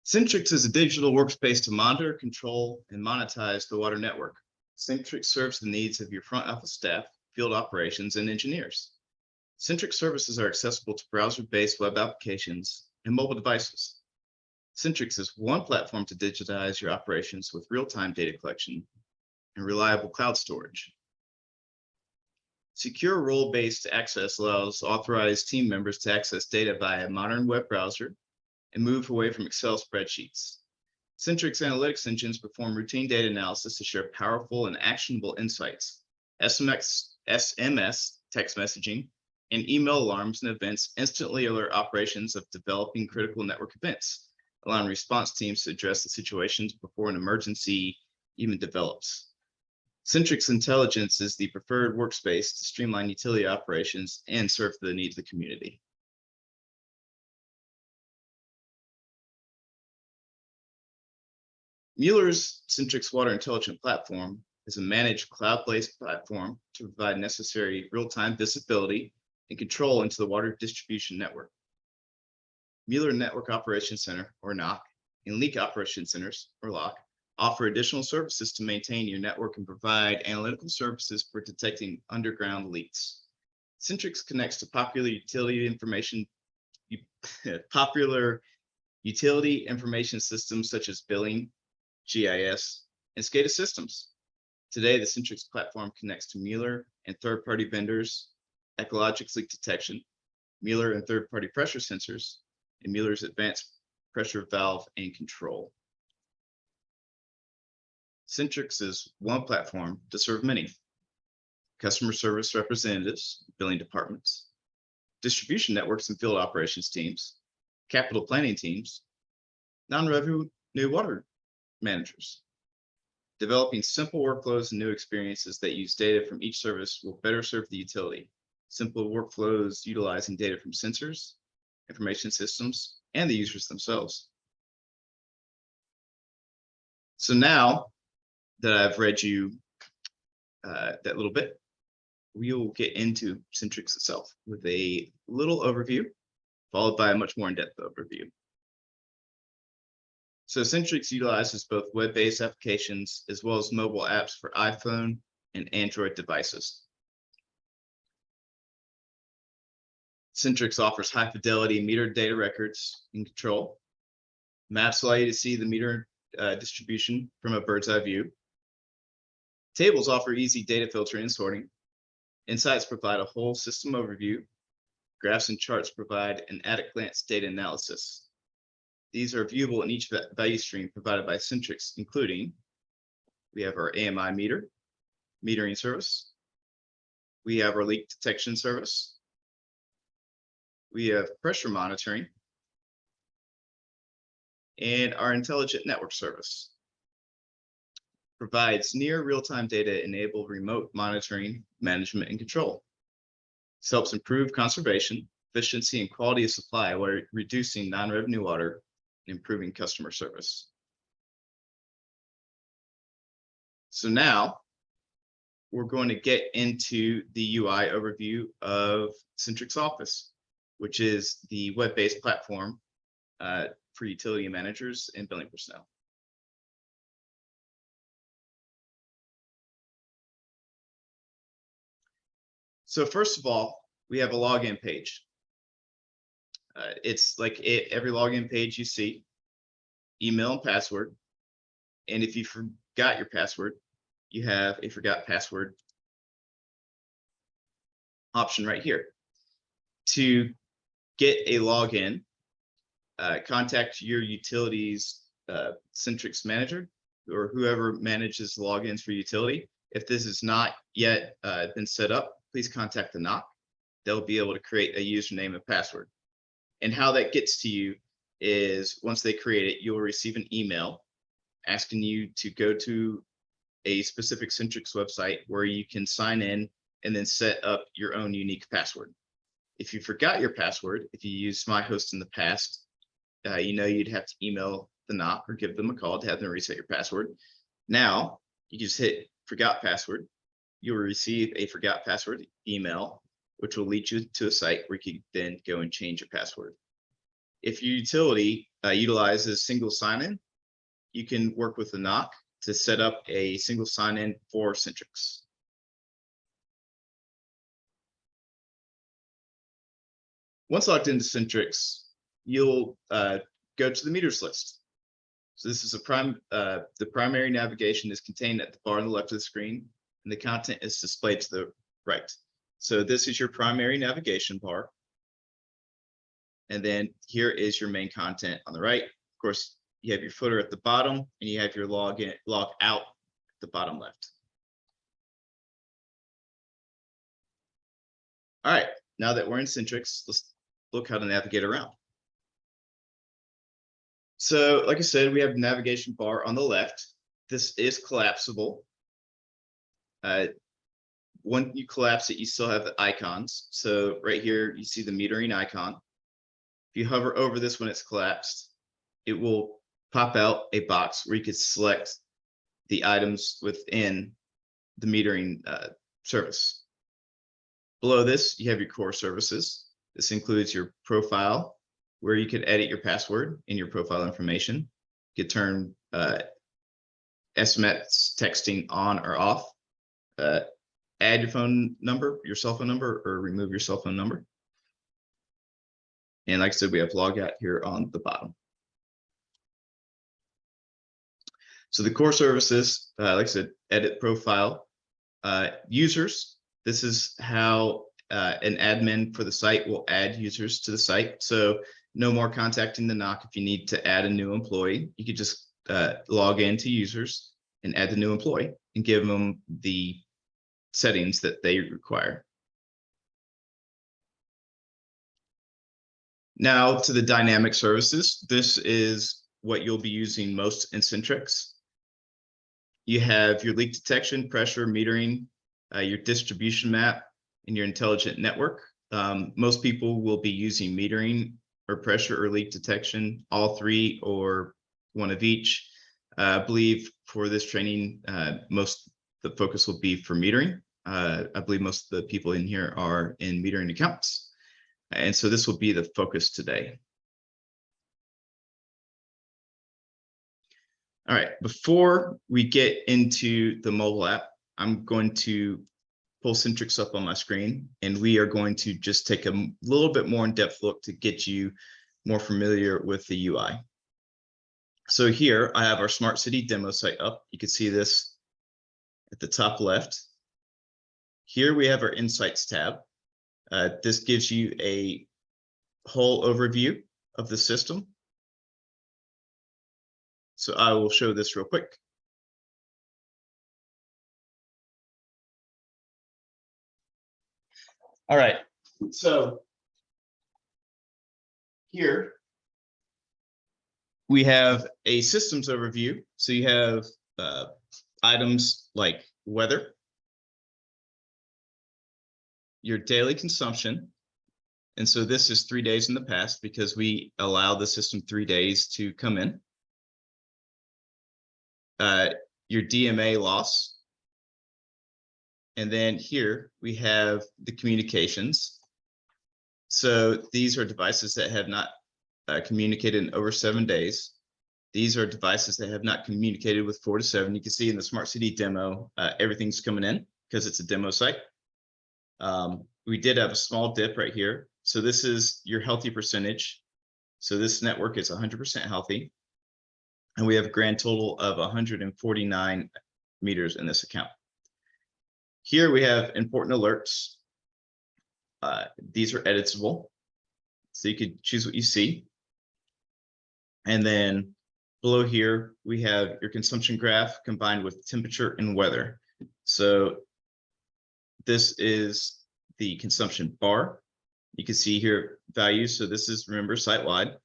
Sentryx is a digital workspace to monitor, control, and monetize the water network. Sentryx serves the needs of your front office staff, field operations, and engineers. Sentryx services are accessible to browser-based web applications and mobile devices. Sentryx is one platform to digitize your operations with real-time data collection and reliable cloud storage. Secure role-based access allows authorized team members to access data via a modern web browser and move away from Excel spreadsheets. Sentryx analytics engines perform routine data analysis to share powerful and actionable insights. SMS text messaging, and email alarms and events instantly alert operations of developing critical network events, allowing response teams to address the situations before an emergency even develops. Sentryx Intelligence is the preferred workspace to streamline utility operations and serve the needs of the community. Mueller's Sentryx Water Intelligent Platform is a managed cloud-based platform to provide necessary real-time visibility and control into the water distribution network. Mueller Network Operations Center, or NOC, and Leak Operations Centers, or LOC, offer additional services to maintain your network and provide analytical services for detecting underground leaks. Sentryx connects to popular utility information systems such as billing, GIS, and SCADA systems. Today, the Sentryx platform connects to Mueller and third-party vendors, Ecologics leak detection, Mueller and third-party pressure sensors, and Mueller's advanced pressure valve and control. Sentryx is one platform to serve many: customer service representatives, billing departments, distribution networks and field operations teams, capital planning teams, non-revenue water managers. Developing simple workflows and new experiences that use data from each service will better serve the utility. Simple workflows utilizing data from sensors, information systems, and the users themselves. So now that I've read you that little bit, we will get into Sentryx itself with a little overview, followed by a much more in-depth overview. So Sentryx utilizes both web-based applications as well as mobile apps for iPhone and Android devices. Sentryx offers high-fidelity meter data records and control. Maps allow you to see the meter distribution from a bird's eye view. Tables offer easy data filtering and sorting. Insights provide a whole system overview. Graphs and charts provide an at-a-glance data analysis. These are viewable in each value stream provided by Sentryx, including we have our AMI meter, metering service. We have our leak detection service. We have pressure monitoring and our intelligent network service. Provides near real-time data enable remote monitoring, management, and control. This helps improve conservation, efficiency, and quality of supply while reducing non-revenue water and improving customer service. So now we're going to get into the UI overview of Sentryx Office, which is the web-based platform for utility managers and billing personnel. So first of all, we have a login page. It's like every login page you see, email and password. And if you forgot your password, you have a forgot password option right here. To get a login, contact your utility's Sentryx manager or whoever manages logins for utility. If this is not yet been set up, please contact the NOC. They'll be able to create a username and password. And how that gets to you is once they create it, you'll receive an email asking you to go to a specific Sentryx website where you can sign in and then set up your own unique password. If you forgot your password, if you used MyHost in the past, you'd have to email the NOC or give them a call to have them reset your password. Now you just hit forgot password. You'll receive a forgot password email, which will lead you to a site where you can then go and change your password. If your utility utilizes single sign-in, you can work with the NOC to set up a single sign-in for Sentryx. Once logged into Sentryx, you'll go to the meters list. So this is the primary navigation is contained at the bar on the left of the screen, and the content is displayed to the right. So this is your primary navigation bar. And then here is your main content on the right. Of course, you have your footer at the bottom, and you have your log out at the bottom left. All right, now that we're in Sentryx, let's look how to navigate around. So like I said, we have a navigation bar on the left. This is collapsible. When you collapse it, you still have the icons. So right here, you see the metering icon. If you hover over this when it's collapsed, it will pop out a box where you could select the items within the metering service. Below this, you have your core services. This includes your profile, where you could edit your password and your profile information. You could turn SMS texting on or off, add your phone number, your cell phone number, or remove your cell phone number. And like I said, we have logout here on the bottom. So the core services, like I said, edit profile. Users, this is how an admin for the site will add users to the site. So no more contacting the NOC. If you need to add a new employee, you could just log into users and add the new employee and give them the settings that they require. Now to the dynamic services. This is what you'll be using most in Sentryx. You have your leak detection, pressure, metering, your distribution map, and your intelligent network. Most people will be using metering or pressure or leak detection, all three or one of each. I believe for this training, most the focus will be for metering. I believe most of the people in here are in metering accounts. And so this will be the focus today. All right, before we get into the mobile app, I'm going to pull Sentryx up on my screen, and we are going to just take a little bit more in-depth look to get you more familiar with the UI. So here I have our Smart City demo site up. You can see this at the top left. Here we have our Insights tab. This gives you a whole overview of the system. So I will show this real quick. All right, so here we have a systems overview. So you have items like weather, your daily consumption. And so this is 3 days in the past because we allow the system 3 days to come in. Your DMA loss. And then here we have the communications. So these are devices that have not communicated in over 7 days. These are devices that have not communicated with 4 to 7. You can see in the Smart City demo, everything's coming in because it's a demo site. We did have a small dip right here. So this is your healthy percentage. So this network is 100% healthy. And we have a grand total of 149 meters in this account. Here we have important alerts. These are editable. So you could choose what you see. And then below here, we have your consumption graph combined with temperature and weather. So this is the consumption bar. You can see here values. So this is, remember, site-wide.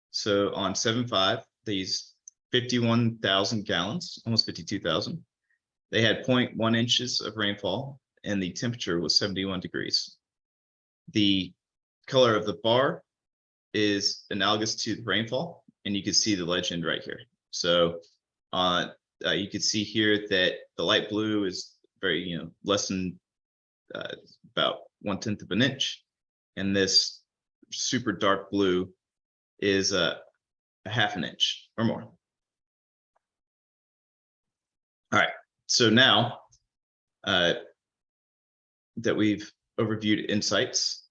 So on 7/5, these 51,000 gallons, almost 52,000. They had 0.1 inches of rainfall, and the temperature was 71 degrees. The color of the bar is analogous to the rainfall, and you can see the legend right here. So you can see here that the light blue is very, less than about 1/10 of an inch, and this super dark blue is a half an inch or more. All right, so now that we've overviewed insights,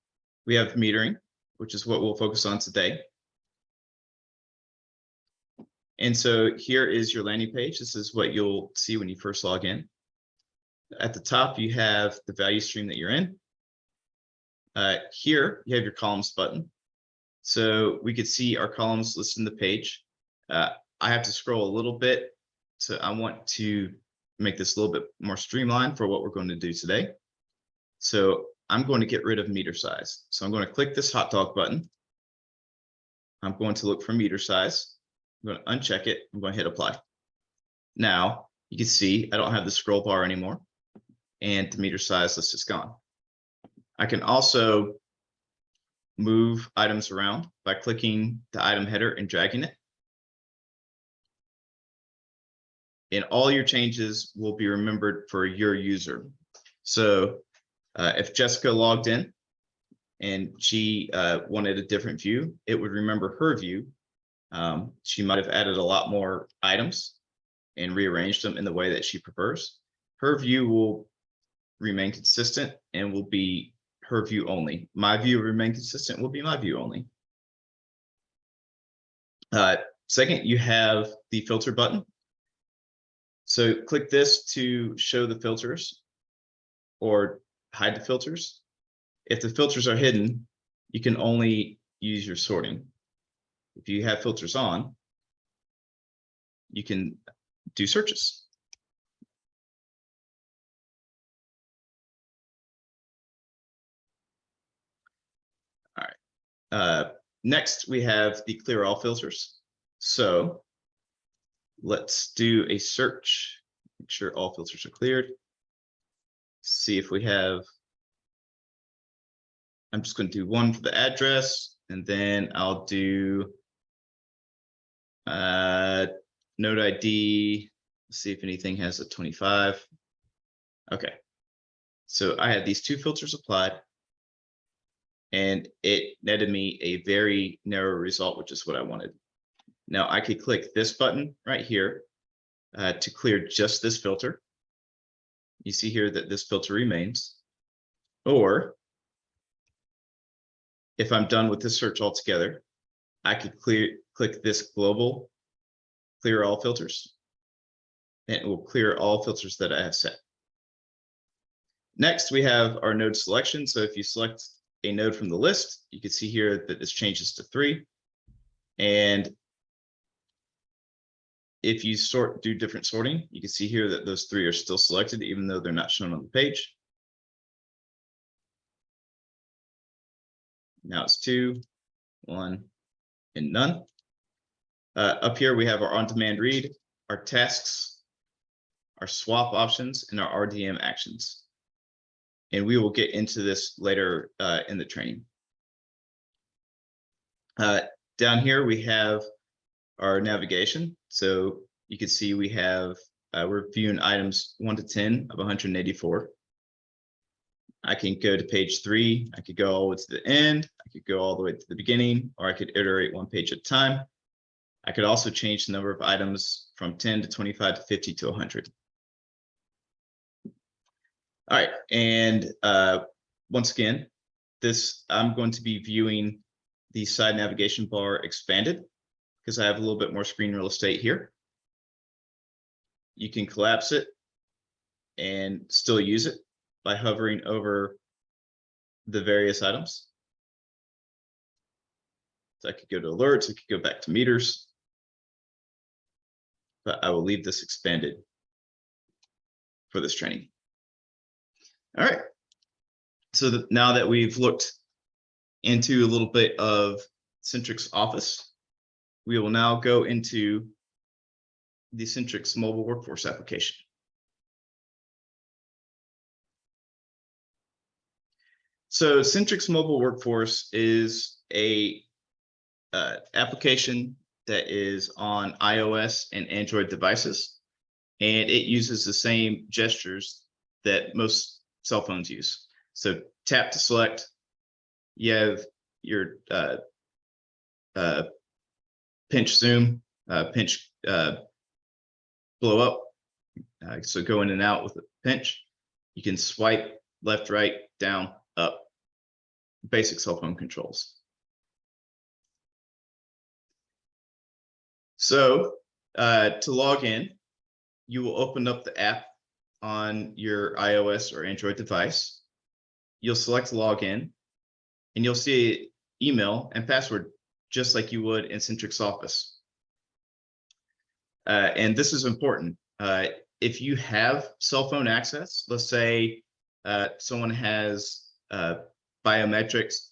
we have metering, which is what we'll focus on today. And so here is your landing page. This is what you'll see when you first log in. At the top, you have the value stream that you're in. Here, you have your columns button. So we could see our columns listed in the page. I have to scroll a little bit. So I want to make this a little bit more streamlined for what we're going to do today. So I'm going to get rid of meter size. So I'm going to click this hot dog button. I'm going to look for meter size. I'm going to uncheck it. I'm going to hit apply. Now you can see I don't have the scroll bar anymore, and the meter size list is gone. I can also move items around by clicking the item header and dragging it. And all your changes will be remembered for your user. So if Jessica logged in and she wanted a different view, it would remember her view. She might have added a lot more items and rearranged them in the way that she prefers. Her view will remain consistent and will be her view only. My view will remain consistent, will be my view only. Second, you have the filter button. So click this to show the filters or hide the filters. If the filters are hidden, you can only use your sorting. If you have filters on, you can do searches. All right. Next, we have the clear all filters. So let's do a search. Make sure all filters are cleared. See if we have. I'm just going to do one for the address, and then I'll do node ID. Let's see if anything has a 25. Okay. So I had these two filters applied, and it netted me a very narrow result, which is what I wanted. Now I could click this button right here to clear just this filter. You see here that this filter remains. Or if I'm done with this search altogether, I could click this global clear all filters, and it will clear all filters that I have set. Next, we have our node selection. So if you select a node from the list, you can see here that this changes to 3. And if you do different sorting, you can see here that those 3 are still selected, even though they're not shown on the page. Now it's 2, 1, and none. Up here, we have our on-demand read, our tasks, our swap options, and our RDM actions. And we will get into this later in the training. Down here, we have our navigation. So you can see we have, we're viewing items 1 to 10 of 184. I can go to page 3. I could go all the way to the end. I could go all the way to the beginning, or I could iterate one page at a time. I could also change the number of items from 10 to 25 to 50 to 100. All right, and once again, I'm going to be viewing the side navigation bar expanded because I have a little bit more screen real estate here. You can collapse it and still use it by hovering over the various items. So I could go to alerts, I could go back to meters, but I will leave this expanded for this training. All right, so now that we've looked into a little bit of Sentryx Office, we will now go into the Sentryx mobile workforce application. So Sentryx mobile workforce is a application that is on iOS and Android devices, and it uses the same gestures that most cell phones use. So tap to select. You have your pinch zoom, pinch blow up. So go in and out with a pinch. You can swipe left, right, down, up. Basic cell phone controls. So to log in, you will open up the app on your iOS or Android device. You'll select login, and you'll see email and password just like you would in Sentryx Office. And this is important. If you have cell phone access, let's say someone has biometrics,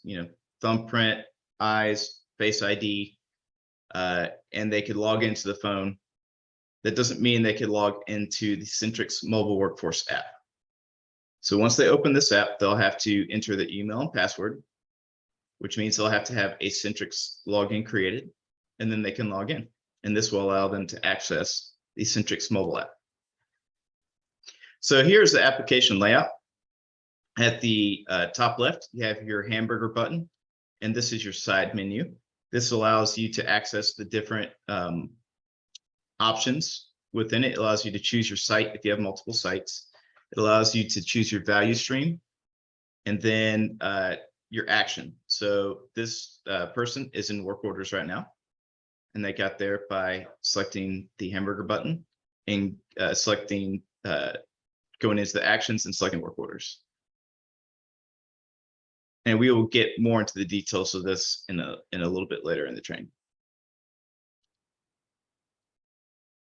thumbprint, eyes, Face ID, and they could log into the phone, that doesn't mean they could log into the Sentryx Mobile Workforce app. So once they open this app, they'll have to enter the email and password, which means they'll have to have a Sentryx login created, and then they can log in. And this will allow them to access the Sentryx mobile app. So here's the application layout. At the top left, you have your hamburger button, and this is your side menu. This allows you to access the different options within it. It allows you to choose your site if you have multiple sites. It allows you to choose your value stream, and then your action. So this person is in work orders right now, and they got there by selecting the hamburger button and selecting going into the actions and selecting work orders. And we will get more into the details of this in a little bit later in the training.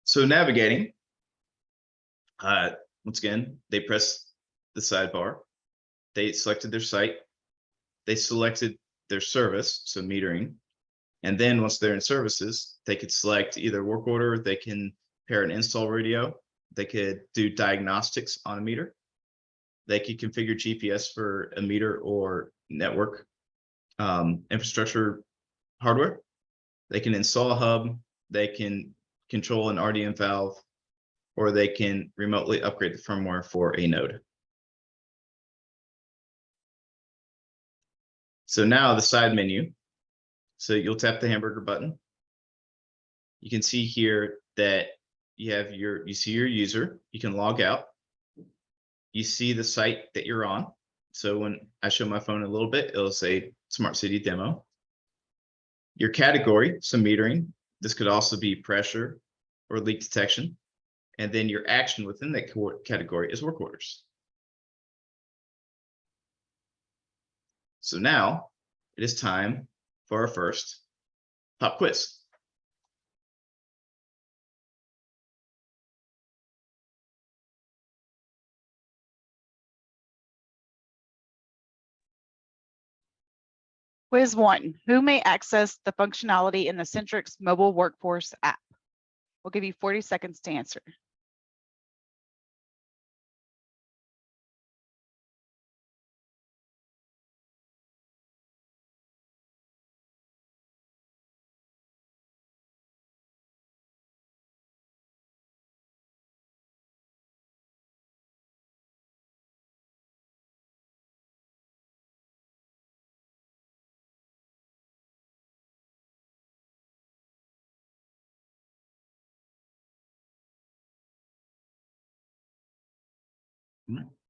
So navigating, once again, they press the sidebar. They selected their site. They selected their service, so metering. And then once they're in services, they could select either work order, they can pair an install radio, they could do diagnostics on a meter, they could configure GPS for a meter or network infrastructure hardware, they can install a hub, they can control an RDM valve, or they can remotely upgrade the firmware for a node. So now the side menu. So you'll tap the hamburger button. You can see here that you see your user. You can log out. You see the site that you're on. So when I show my phone a little bit, it'll say Smart City Demo. Your category, so metering. This could also be pressure or leak detection. And then your action within that category is work orders. So now it is time for our first pop quiz. Quiz 1. Who may access the functionality in the Sentryx Mobile Workforce app? We'll give you 40 seconds to answer.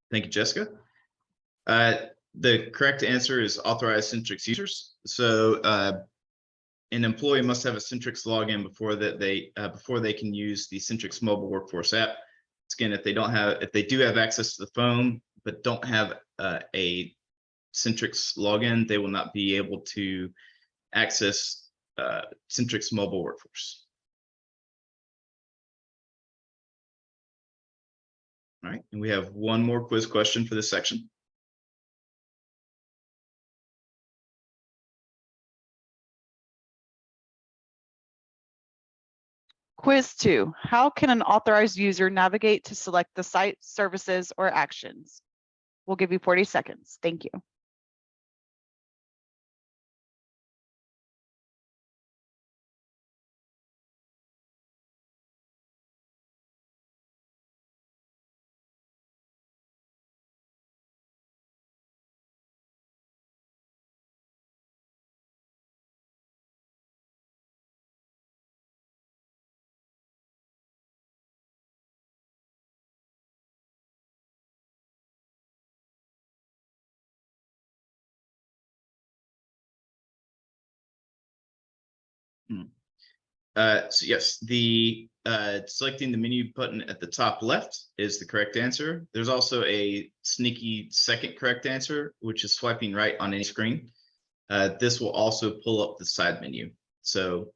Thank you, Jessica. The correct answer is authorized Sentryx users. So an employee must have a Sentryx login before they can use the Sentryx Mobile Workforce app. Again, if they do have access to the phone but don't have a Sentryx login, they will not be able to access Sentryx Mobile Workforce. All right, and we have one more quiz question for this section. Quiz 2. How can an authorized user navigate to select the site, services, or actions? We'll give you 40 seconds. Thank you. So yes, the selecting the menu button at the top left is the correct answer. There's also a sneaky second correct answer, which is swiping right on any screen. This will also pull up the side menu. So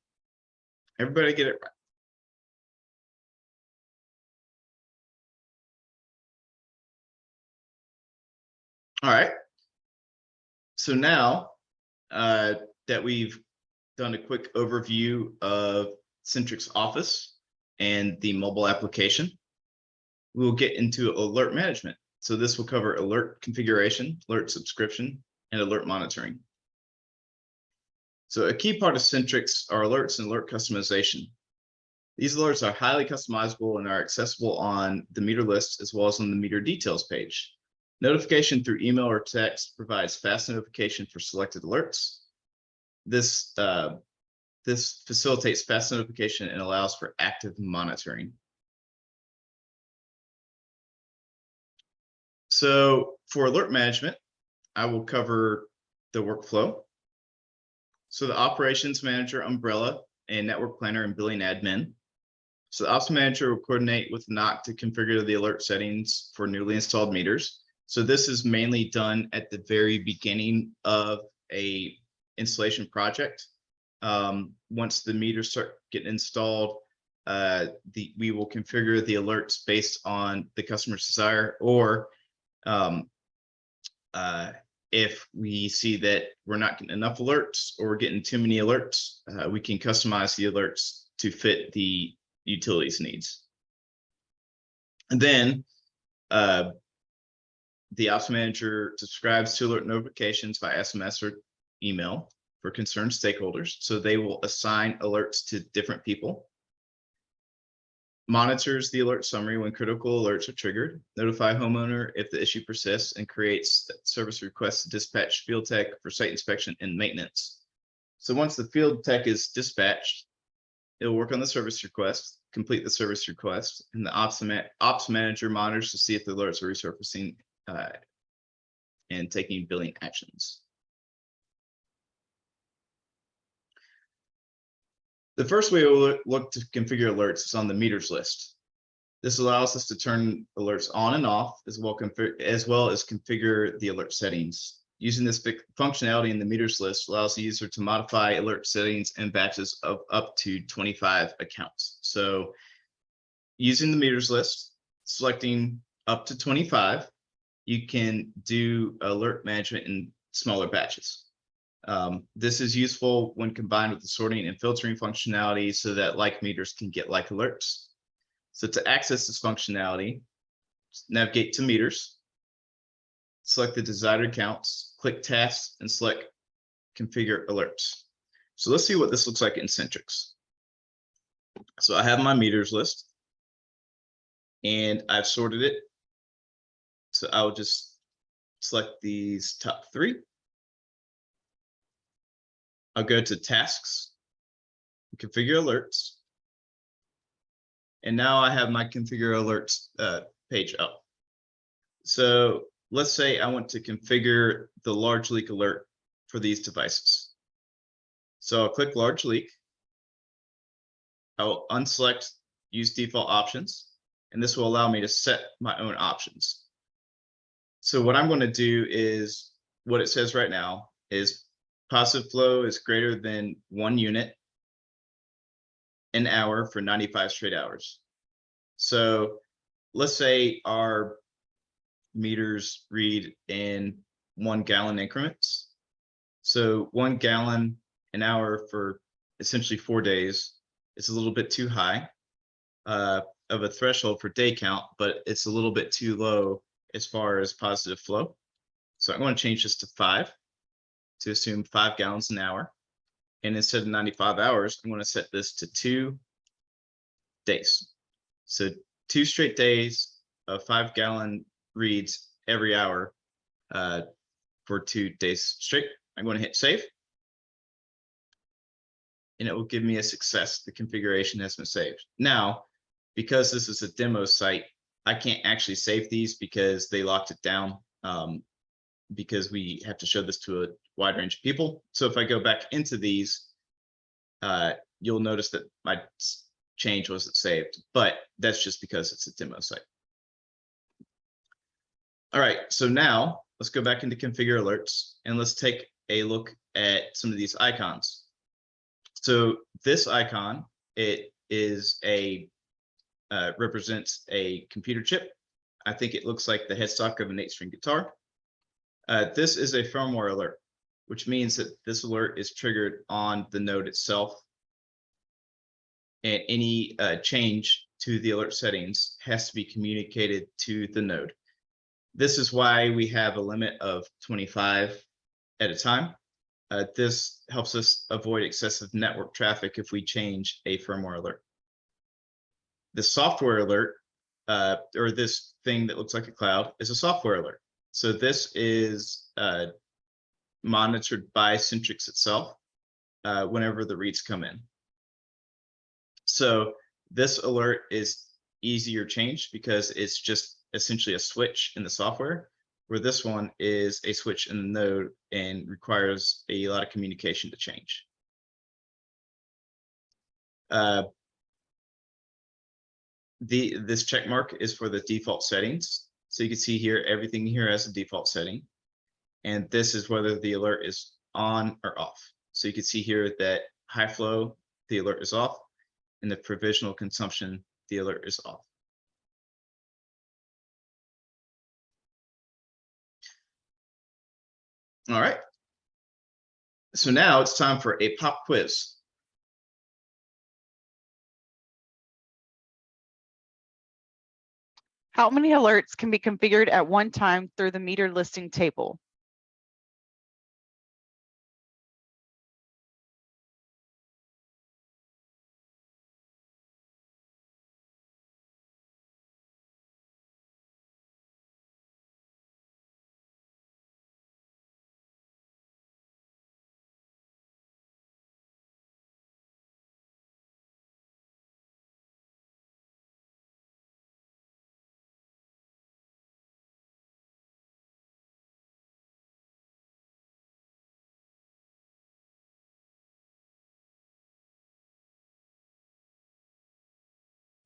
everybody get it right. All right. So now that we've done a quick overview of Sentryx Office and the mobile application, we'll get into alert management. So this will cover alert configuration, alert subscription, and alert monitoring. So a key part of Sentryx are alerts and alert customization. These alerts are highly customizable and are accessible on the meter list as well as on the meter details page. Notification through email or text provides fast notification for selected alerts. This facilitates fast notification and allows for active monitoring. So for alert management, I will cover the workflow. So the operations manager umbrella and network planner and billing admin. So the ops manager will coordinate with NOC to configure the alert settings for newly installed meters. So this is mainly done at the very beginning of a installation project. Once the meters start getting installed, we will configure the alerts based on the customer's desire, or if we see that we're not getting enough alerts or we're getting too many alerts, we can customize the alerts to fit the utilities needs. And then the ops manager subscribes to alert notifications by SMS or email for concerned stakeholders. So they will assign alerts to different people. Monitors the alert summary when critical alerts are triggered, notify homeowner if the issue persists, and creates service requests to dispatch field tech for site inspection and maintenance. So once the field tech is dispatched, it will work on the service request, complete the service request, and the ops manager monitors to see if the alerts are resurfacing and taking billing actions. The first way we'll look to configure alerts is on the meters list. This allows us to turn alerts on and off, as well as configure the alert settings. Using this functionality in the meters list allows the user to modify alert settings in batches of up to 25 accounts. So using the meters list, selecting up to 25, you can do alert management in smaller batches. This is useful when combined with the sorting and filtering functionality so that like meters can get like alerts. So to access this functionality, navigate to meters, select the desired accounts, click tasks, and select configure alerts. So let's see what this looks like in Sentryx. So I have my meters list and I've sorted it. So I'll just select these top 3. I'll go to tasks, configure alerts. And now I have my configure alerts page up. So let's say I want to configure the large leak alert for these devices. So I'll click large leak. I'll unselect use default options, and this will allow me to set my own options. So what I'm going to do is what it says right now is positive flow is greater than 1 unit an hour for 95 straight hours. So let's say our meters read in 1 gallon increments. So 1 gallon an hour for essentially 4 days is a little bit too high of a threshold for day count, but it's a little bit too low as far as positive flow. So I'm going to change this to 5 to assume 5 gallons an hour. And instead of 95 hours, I'm going to set this to 2 days. So 2 straight days of 5 gallon reads every hour for 2 days straight. I'm going to hit save. And it will give me a success. The configuration has been saved. Now, because this is a demo site, I can't actually save these because they locked it down because we have to show this to a wide range of people. So if I go back into these, you'll notice that my change wasn't saved, but that's just because it's a demo site. All right, so now let's go back into configure alerts and let's take a look at some of these icons. So this icon, it is represents a computer chip. I think it looks like the headstock of an 8-string guitar. This is a firmware alert, which means that this alert is triggered on the node itself. And any change to the alert settings has to be communicated to the node. This is why we have a limit of 25 at a time. This helps us avoid excessive network traffic if we change a firmware alert. The software alert, or this thing that looks like a cloud, is a software alert. So this is monitored by Sentryx itself whenever the reads come in. So this alert is easier change because it's just essentially a switch in the software, where this one is a switch in the node and requires a lot of communication to change. This check mark is for the default settings. So you can see here, everything here has a default setting. And this is whether the alert is on or off. So you can see here that high flow, the alert is off, and the provisional consumption, the alert is off. All right. So now it's time for a pop quiz. How many alerts can be configured at one time through the meter listing table?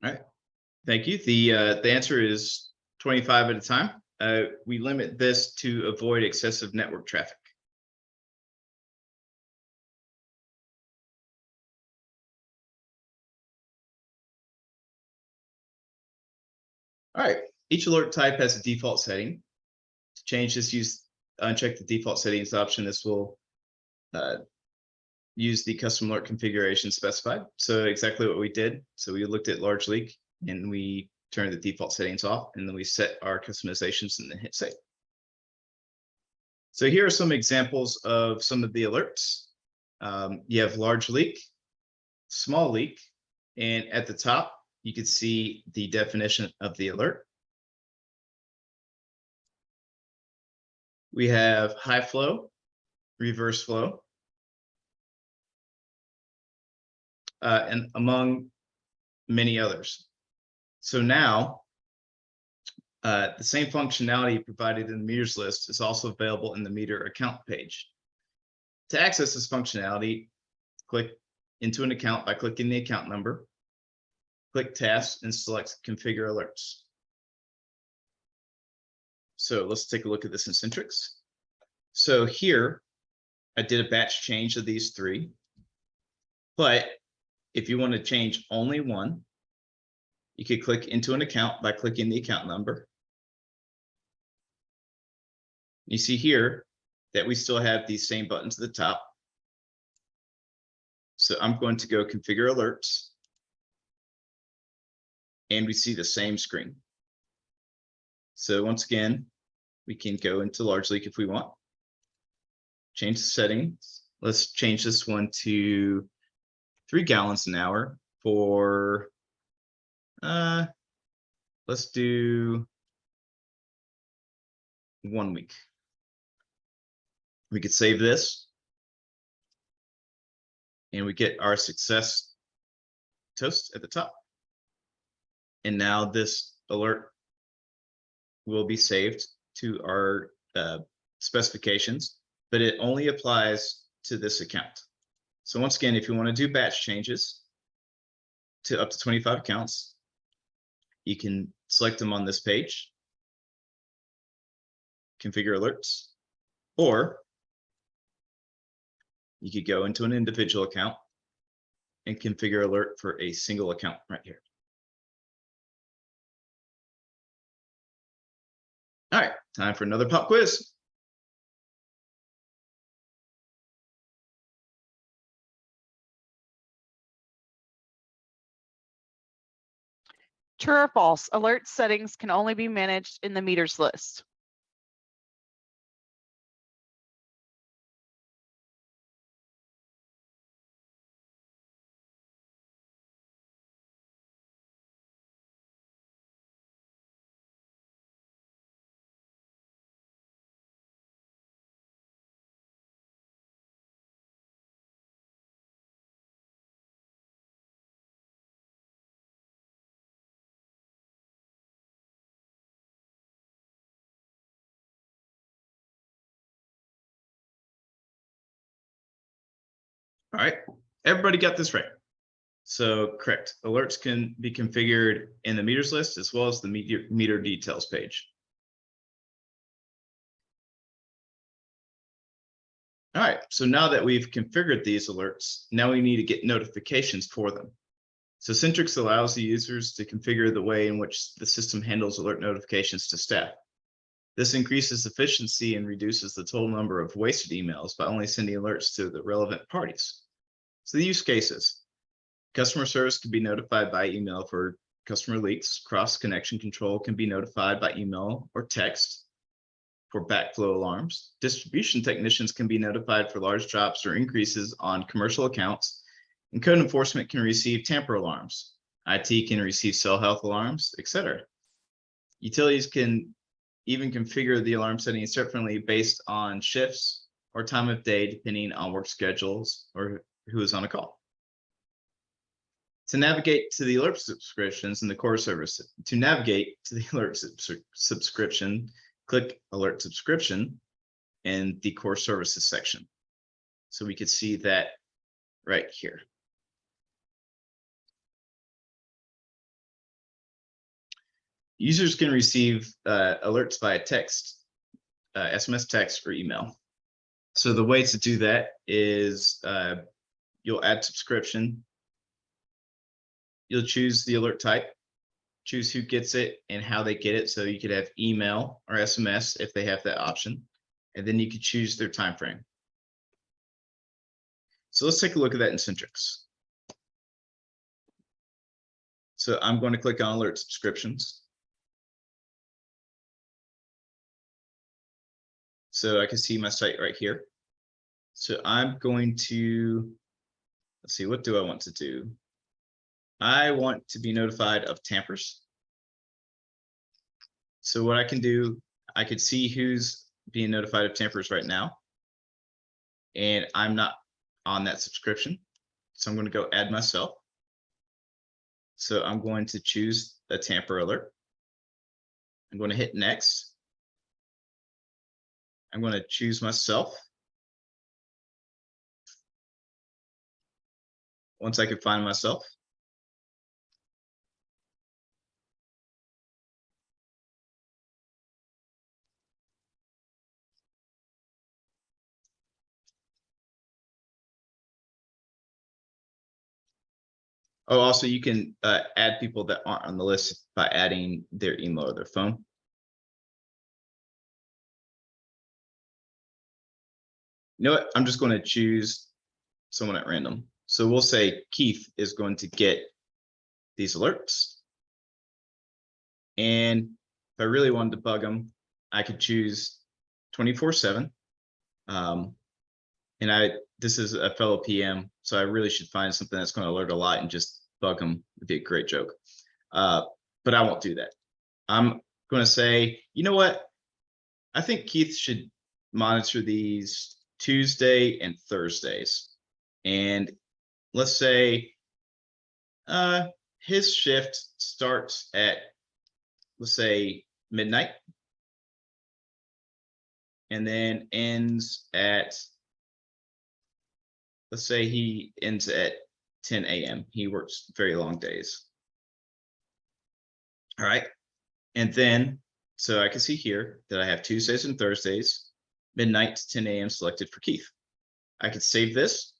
All right. Thank you. The answer is 25 at a time. We limit this to avoid excessive network traffic. All right. Each alert type has a default setting. To change this, uncheck the default settings option. This will use the custom alert configuration specified. So exactly what we did. So we looked at large leak and we turned the default settings off, and then we set our customizations and then hit save. So here are some examples of some of the alerts. You have large leak, small leak, and at the top, you can see the definition of the alert. We have high flow, reverse flow, and among many others. So now, the same functionality provided in the meters list is also available in the meter account page. To access this functionality, click into an account by clicking the account number, click tasks, and select configure alerts. So let's take a look at this in Sentryx. So here, I did a batch change of these three, but if you want to change only one, you could click into an account by clicking the account number. You see here that we still have these same buttons at the top. So I'm going to go configure alerts, and we see the same screen. So once again, we can go into large leak if we want. Change the settings. Let's change this one to 3 gallons an hour for, let's do 1 week. We could save this, and we get our success toast at the top. And now this alert will be saved to our specifications, but it only applies to this account. So once again, if you want to do batch changes to up to 25 accounts, you can select them on this page, configure alerts, or you could go into an individual account and configure alert for a single account right here. All right, time for another pop quiz. True or false? Alert settings can only be managed in the meters list. All right, everybody got this right. So correct, alerts can be configured in the meters list as well as the meter details page. All right, so now that we've configured these alerts, now we need to get notifications for them. So Sentryx allows the users to configure the way in which the system handles alert notifications to staff. This increases efficiency and reduces the total number of wasted emails by only sending alerts to the relevant parties. So the use cases: customer service can be notified by email for customer leaks. Cross-connection control can be notified by email or text for backflow alarms. Distribution technicians can be notified for large drops or increases on commercial accounts. And code enforcement can receive tamper alarms. IT can receive cell health alarms, etc. Utilities can even configure the alarm settings differently based on shifts or time of day, depending on work schedules or who is on a call. To navigate to the alert subscriptions in the core service, to navigate to the alert subscription, click alert subscription in the core services section. So we could see that right here. Users can receive alerts via text, SMS text, or email. So the way to do that is you'll add subscription. You'll choose the alert type, choose who gets it and how they get it. So you could have email or SMS if they have that option, and then you could choose their time frame. So let's take a look at that in Sentryx. So I'm going to click on alert subscriptions. So I can see my site right here. So I'm going to, let's see, what do I want to do? I want to be notified of tampers. So what I can do, I could see who's being notified of tampers right now. And I'm not on that subscription. So I'm going to go add myself. So I'm going to choose a tamper alert. I'm going to hit next. I'm going to choose myself. Once I can find myself. Oh, also you can add people that aren't on the list by adding their email or their phone. You know what? I'm just going to choose someone at random. So we'll say Keith is going to get these alerts. And if I really wanted to bug him, I could choose 24/7. And this is a fellow PM, so I really should find something that's going to alert a lot and just bug him. It'd be a great joke. But I won't do that. I'm going to say, you know what? I think Keith should monitor these Tuesday and Thursdays. And let's say his shift starts at, let's say, midnight and then ends at let's say he ends at 10 a.m. He works very long days. All right. And then, so I can see here that I have Tuesdays and Thursdays, midnight to 10 a.m. selected for Keith. I could save this,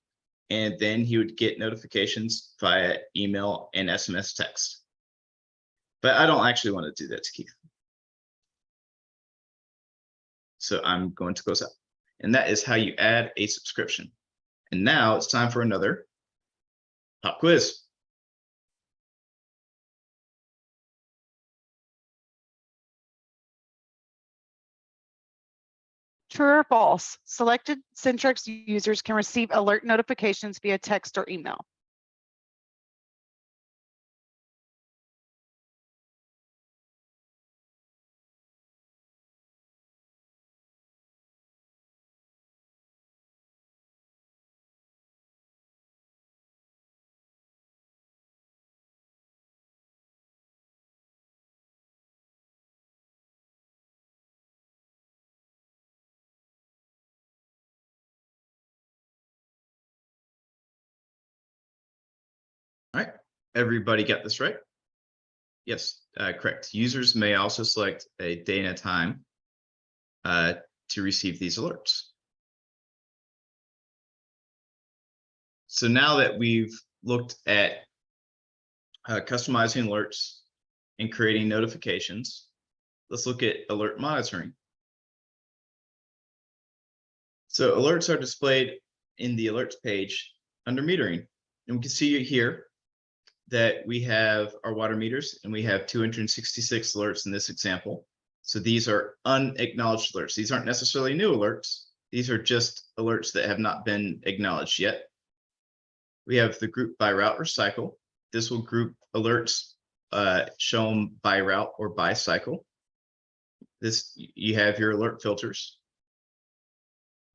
and then he would get notifications via email and SMS text. But I don't actually want to do that to Keith. So I'm going to close out. And that is how you add a subscription. And now it's time for another pop quiz. True or false? Selected Sentryx users can receive alert notifications via text or email. All right, everybody got this right? Yes, correct. Users may also select a day and a time to receive these alerts. So now that we've looked at customizing alerts and creating notifications, let's look at alert monitoring. So alerts are displayed in the alerts page under metering. And we can see here that we have our water meters and we have 266 alerts in this example. So these are unacknowledged alerts. These aren't necessarily new alerts. These are just alerts that have not been acknowledged yet. We have the group by route or cycle. This will group alerts shown by route or by cycle. This, you have your alert filters.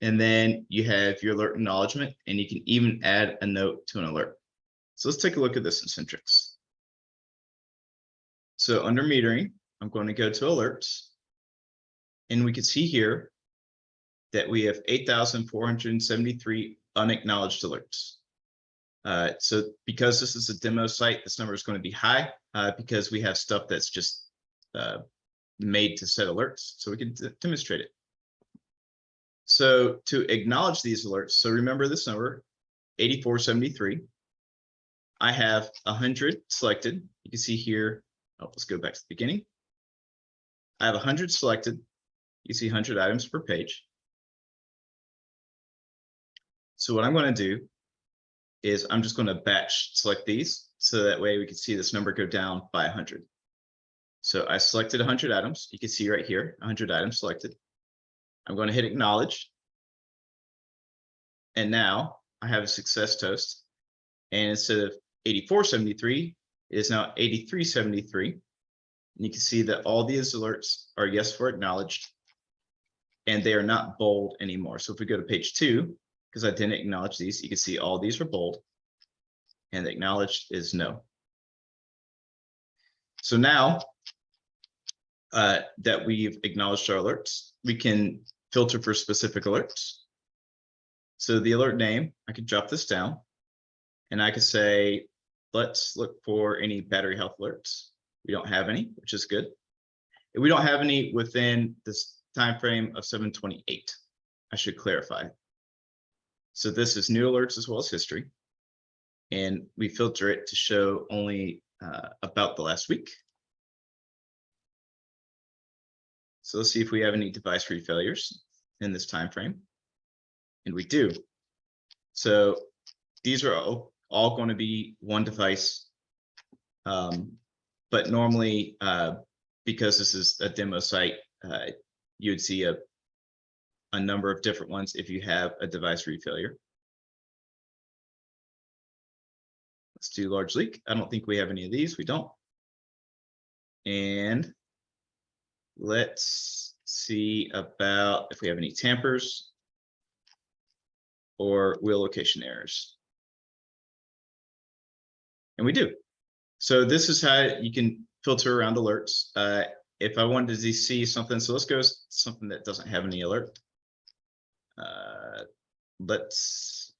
And then you have your alert acknowledgement, and you can even add a note to an alert. So let's take a look at this in Sentryx. So under metering, I'm going to go to alerts, and we can see here that we have 8,473 unacknowledged alerts. So because this is a demo site, this number is going to be high because we have stuff that's just made to set alerts, so we can demonstrate it. So to acknowledge these alerts, so remember this number, 8473. I have 100 selected. You can see here, let's go back to the beginning. I have 100 selected. You see 100 items per page. So what I'm going to do is I'm just going to batch select these, so that way we can see this number go down by 100. So I selected 100 items. You can see right here, 100 items selected. I'm going to hit acknowledge. And now I have a success toast. And instead of 8473, it is now 8373. And you can see that all these alerts are yes for acknowledged, and they are not bold anymore. So if we go to page 2, because I didn't acknowledge these, you can see all these are bold, and the acknowledged is no. So now that we've acknowledged our alerts, we can filter for specific alerts. So the alert name, I could drop this down, and I could say, let's look for any battery health alerts. We don't have any, which is good. And we don't have any within this time frame of 7/28. I should clarify. So this is new alerts as well as history. And we filter it to show only about the last week. So let's see if we have any device failures in this time frame. And we do. So these are all going to be one device. But normally, because this is a demo site, you would see a number of different ones if you have a device failure. Let's do large leak. I don't think we have any of these. We don't. And let's see about if we have any tampers or wheel location errors. And we do. So this is how you can filter around alerts. If I wanted to see something, so let's go something that doesn't have any alert. Let's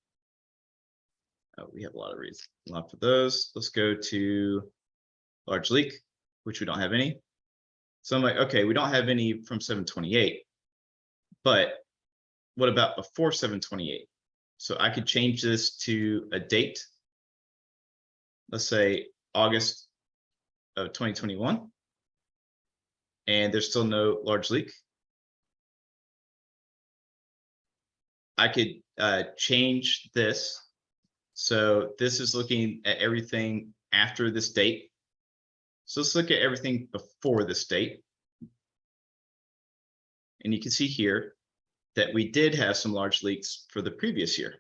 We have a lot of reasons. A lot for those. Let's go to large leak, which we don't have any. So I'm like, okay, we don't have any from 728, but what about before 728? So I could change this to a date. Let's say August of 2021. And there's still no large leak. I could change this. So this is looking at everything after this date. So let's look at everything before this date. And you can see here that we did have some large leaks for the previous year.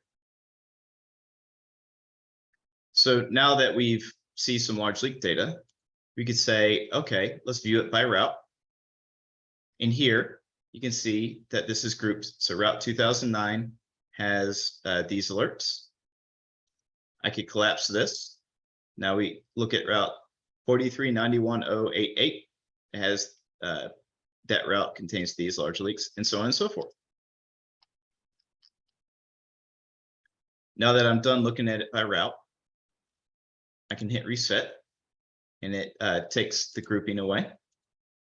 So now that we've seen some large leak data, we could say, okay, let's view it by route. And here you can see that this is grouped. So route 2009 has these alerts. I could collapse this. Now we look at route 4391.088. It has that route contains these large leaks, and so on and so forth. Now that I'm done looking at it by route, I can hit reset, and it takes the grouping away.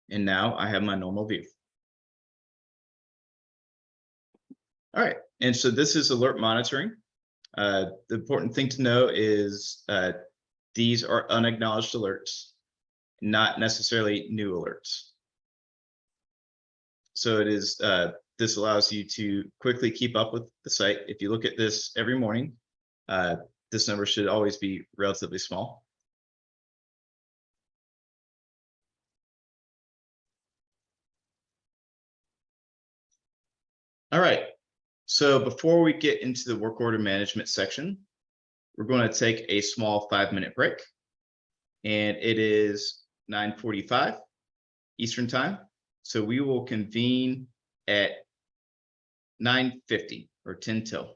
And now I have my normal view. All right, and so this is alert monitoring. The important thing to know is these are unacknowledged alerts, not necessarily new alerts. So it is this allows you to quickly keep up with the site. If you look at this every morning, this number should always be relatively small. All right, so before we get into the work order management section, we're going to take a small 5-minute break, and it is 9:45 Eastern time. So we will convene at 9:50 or 10 till.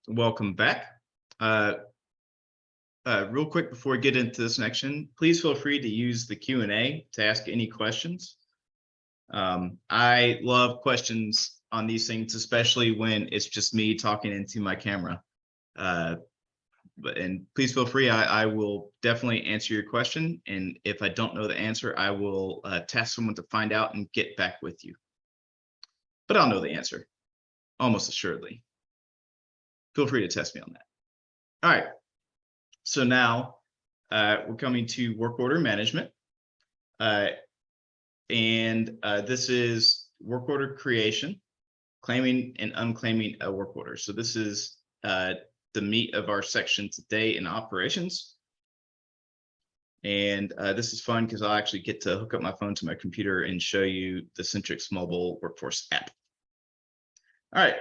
Welcome back. Real quick before we get into this section, please feel free to use the Q&A to ask any questions. I love questions on these things, especially when it's just me talking into my camera. And please feel free, I will definitely answer your question. And if I don't know the answer, I will task someone to find out and get back with you. But I'll know the answer, almost assuredly. Feel free to test me on that. All right, so now we're coming to work order management. This is work order creation, claiming and unclaiming a work order. So this is the meat of our section today in operations. And this is fun because I'll actually get to hook up my phone to my computer and show you the Sentryx mobile workforce app. All right,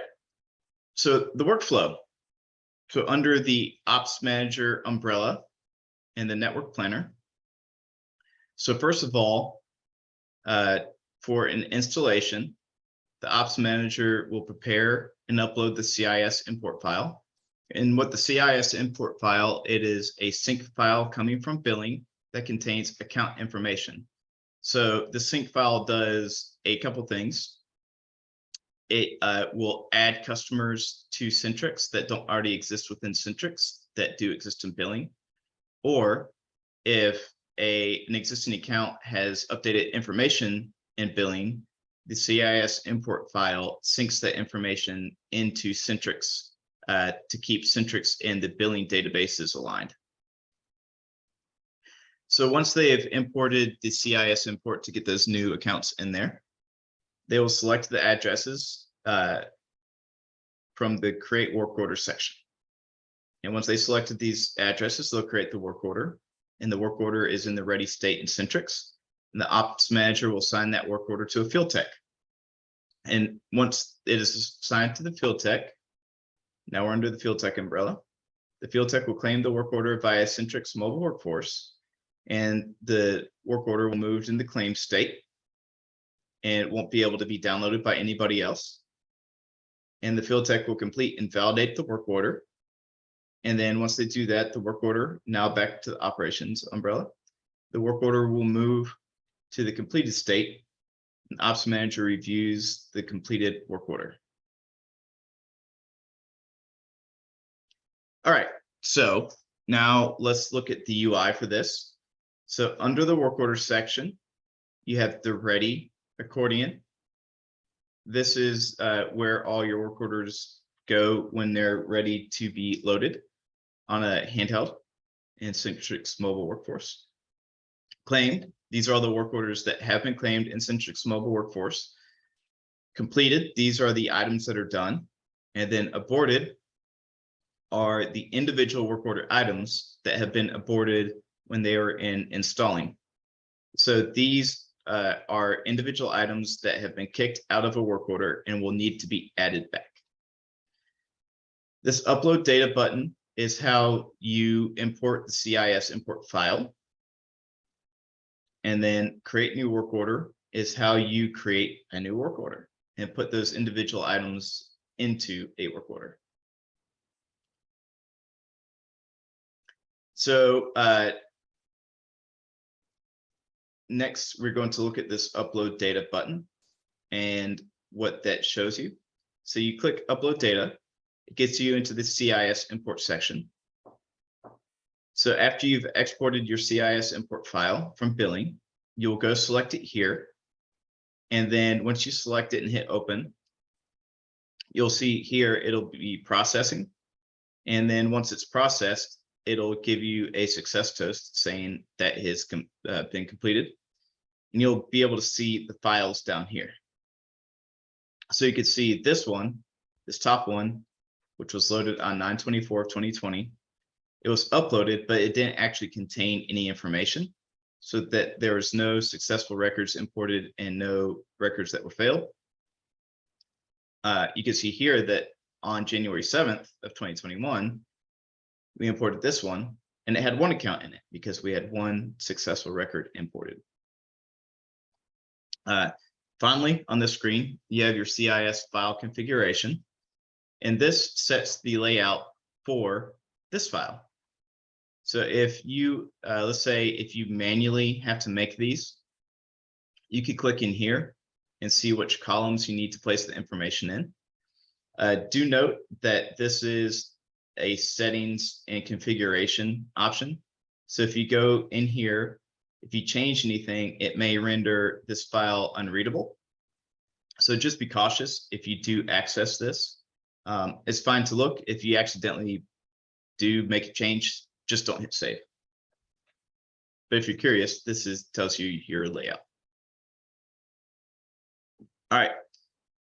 so the workflow. So under the Ops Manager umbrella and the Network Planner. So first of all, for an installation, the Ops Manager will prepare and upload the CIS import file. And what the CIS import file, it is a sync file coming from billing that contains account information. So the sync file does a couple things. It will add customers to Sentryx that don't already exist within Sentryx that do exist in billing. Or if an existing account has updated information in billing, the CIS import file syncs that information into Sentryx to keep Sentryx and the billing databases aligned. So once they have imported the CIS import to get those new accounts in there, they will select the addresses from the create work order section. And once they selected these addresses, they'll create the work order, and the work order is in the ready state in Sentryx. And the Ops Manager will assign that work order to a field tech. And once it is assigned to the field tech, now we're under the field tech umbrella. The field tech will claim the work order via Sentryx mobile workforce, and the work order will move in the claim state, and it won't be able to be downloaded by anybody else. And the field tech will complete and validate the work order. And then once they do that, the work order, now back to the operations umbrella, the work order will move to the completed state. And Ops Manager reviews the completed work order. All right, so now let's look at the UI for this. So under the work order section, you have the ready accordion. This is where all your work orders go when they're ready to be loaded on a handheld in Sentryx mobile workforce. Claimed, these are all the work orders that have been claimed in Sentryx mobile workforce. Completed, these are the items that are done. And then aborted are the individual work order items that have been aborted when they are in installing. So these are individual items that have been kicked out of a work order and will need to be added back. This upload data button is how you import the CIS import file. And then create new work order is how you create a new work order and put those individual items into a work order. So next, we're going to look at this upload data button and what that shows you. So you click upload data, it gets you into the CIS import section. So after you've exported your CIS import file from billing, you'll go select it here. And then once you select it and hit open, you'll see here it'll be processing. And then once it's processed, it'll give you a success toast saying that has been completed. And you'll be able to see the files down here. So you can see this one, this top one, which was loaded on 9/24/2020. It was uploaded, but it didn't actually contain any information, so that there was no successful records imported and no records that were failed. You can see here that on January 7th of 2021, we imported this one, and it had one account in it because we had one successful record imported. Finally, on the screen, you have your CIS file configuration. And this sets the layout for this file. So if you, let's say if you manually have to make these, you could click in here and see which columns you need to place the information in. Do note that this is a settings and configuration option. So if you go in here, if you change anything, it may render this file unreadable. So just be cautious if you do access this. It's fine to look. If you accidentally do make a change, just don't hit save. But if you're curious, this tells you your layout. All right,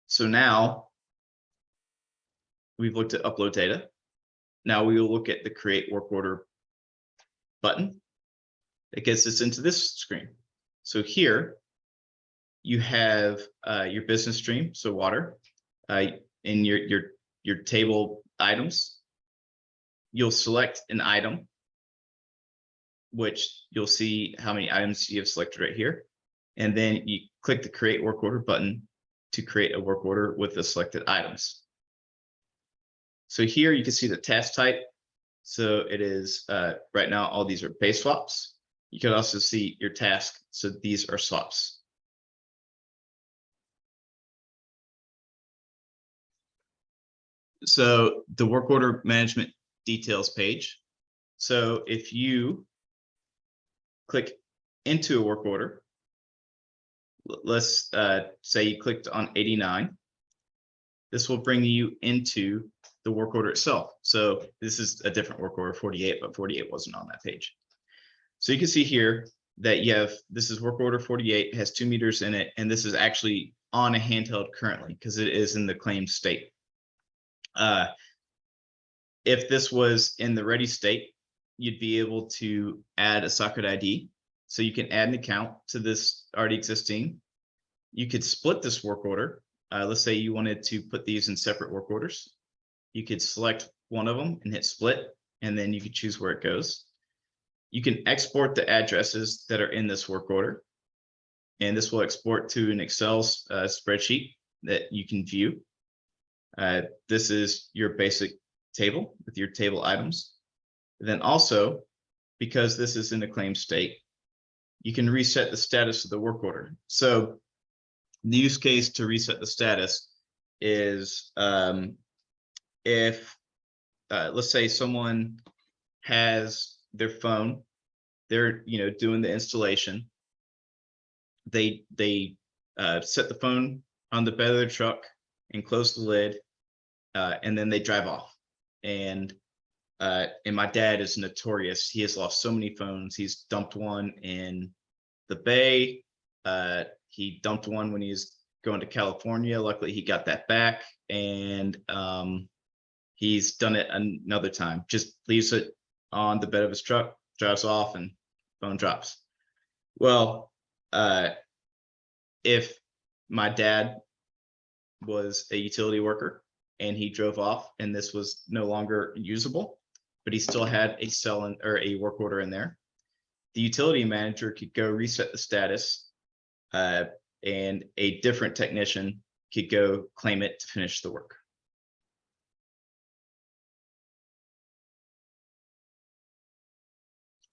so now we've looked at upload data. Now we will look at the create work order button. It gets us into this screen. So here you have your business stream, so water, in your table items. You'll select an item, which you'll see how many items you have selected right here. And then you click the create work order button to create a work order with the selected items. So here you can see the task type. So it is right now, all these are base swaps. You can also see your task. So these are swaps. So the work order management details page. So if you click into a work order, let's say you clicked on 89, this will bring you into the work order itself. So this is a different work order, 48, but 48 wasn't on that page. So you can see here that you have, this is work order 48, has 2 meters in it, and this is actually on a handheld currently because it is in the claimed state. If this was in the ready state, you'd be able to add a socket ID. So you can add an account to this already existing. You could split this work order. Let's say you wanted to put these in separate work orders. You could select one of them and hit split, and then you could choose where it goes. You can export the addresses that are in this work order, and this will export to an Excel spreadsheet that you can view. This is your basic table with your table items. And then also, because this is in the claim state, you can reset the status of the work order. So the use case to reset the status is if let's say someone has their phone, they're doing the installation, they set the phone on the bed of their truck and close the lid, and then they drive off. And my dad is notorious. He has lost so many phones. He's dumped one in the Bay. He dumped one when he was going to California. Luckily, he got that back. And he's done it another time. Just leaves it on the bed of his truck, drives off, and phone drops. Well, if my dad was a utility worker and he drove off and this was no longer usable, but he still had a or a work order in there, the utility manager could go reset the status, and a different technician could go claim it to finish the work.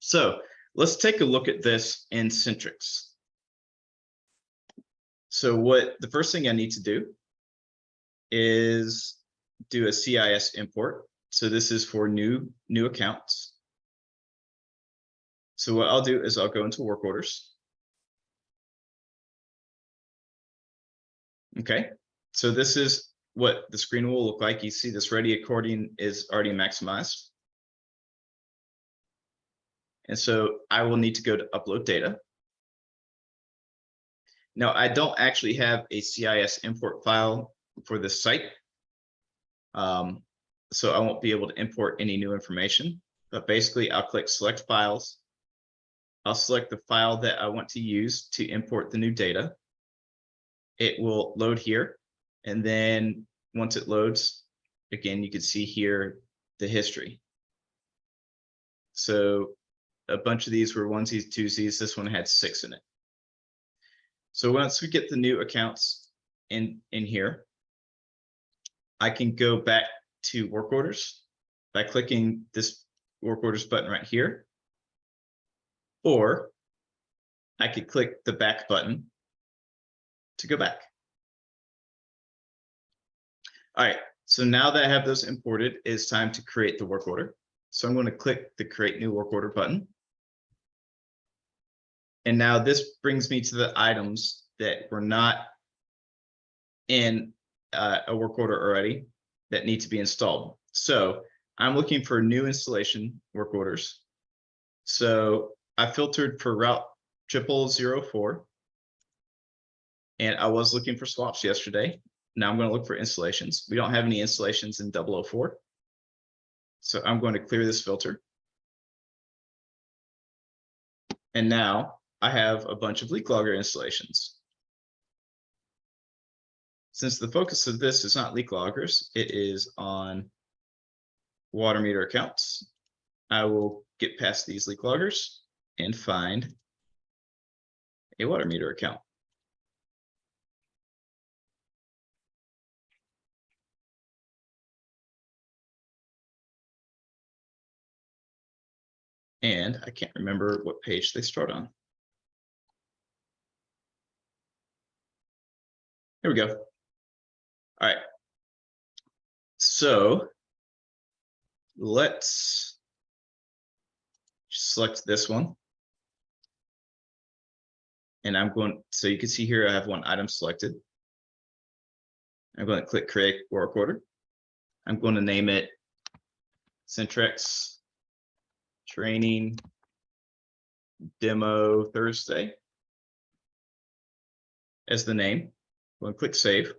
So let's take a look at this in Sentryx. So the first thing I need to do is do a CIS import. So this is for new accounts. So what I'll do is I'll go into work orders. Okay, so this is what the screen will look like. You see this ready accordion is already maximized. And so I will need to go to upload data. Now, I don't actually have a CIS import file for this site. So I won't be able to import any new information, but basically I'll click select files. I'll select the file that I want to use to import the new data. It will load here. And then once it loads, again, you can see here the history. So a bunch of these were onesies, twosies. This one had 6 in it. So once we get the new accounts in here, I can go back to work orders by clicking this work orders button right here, or I could click the back button to go back. All right, so now that I have those imported, it's time to create the work order. So I'm going to click the create new work order button. And now this brings me to the items that were not in a work order already that need to be installed. So I'm looking for new installation work orders. So I filtered for route 0004. And I was looking for swaps yesterday. Now I'm going to look for installations. We don't have any installations in 004. So I'm going to clear this filter. And now I have a bunch of leak logger installations. Since the focus of this is not leak loggers, it is on water meter accounts. I will get past these leak loggers and find a water meter account. And I can't remember what page they start on. Here we go. All right. So let's select this one. And I'm going, so you can see here I have one item selected. I'm going to click create work order. I'm going to name it Sentryx Training Demo Thursday as the name. I'm going to click save.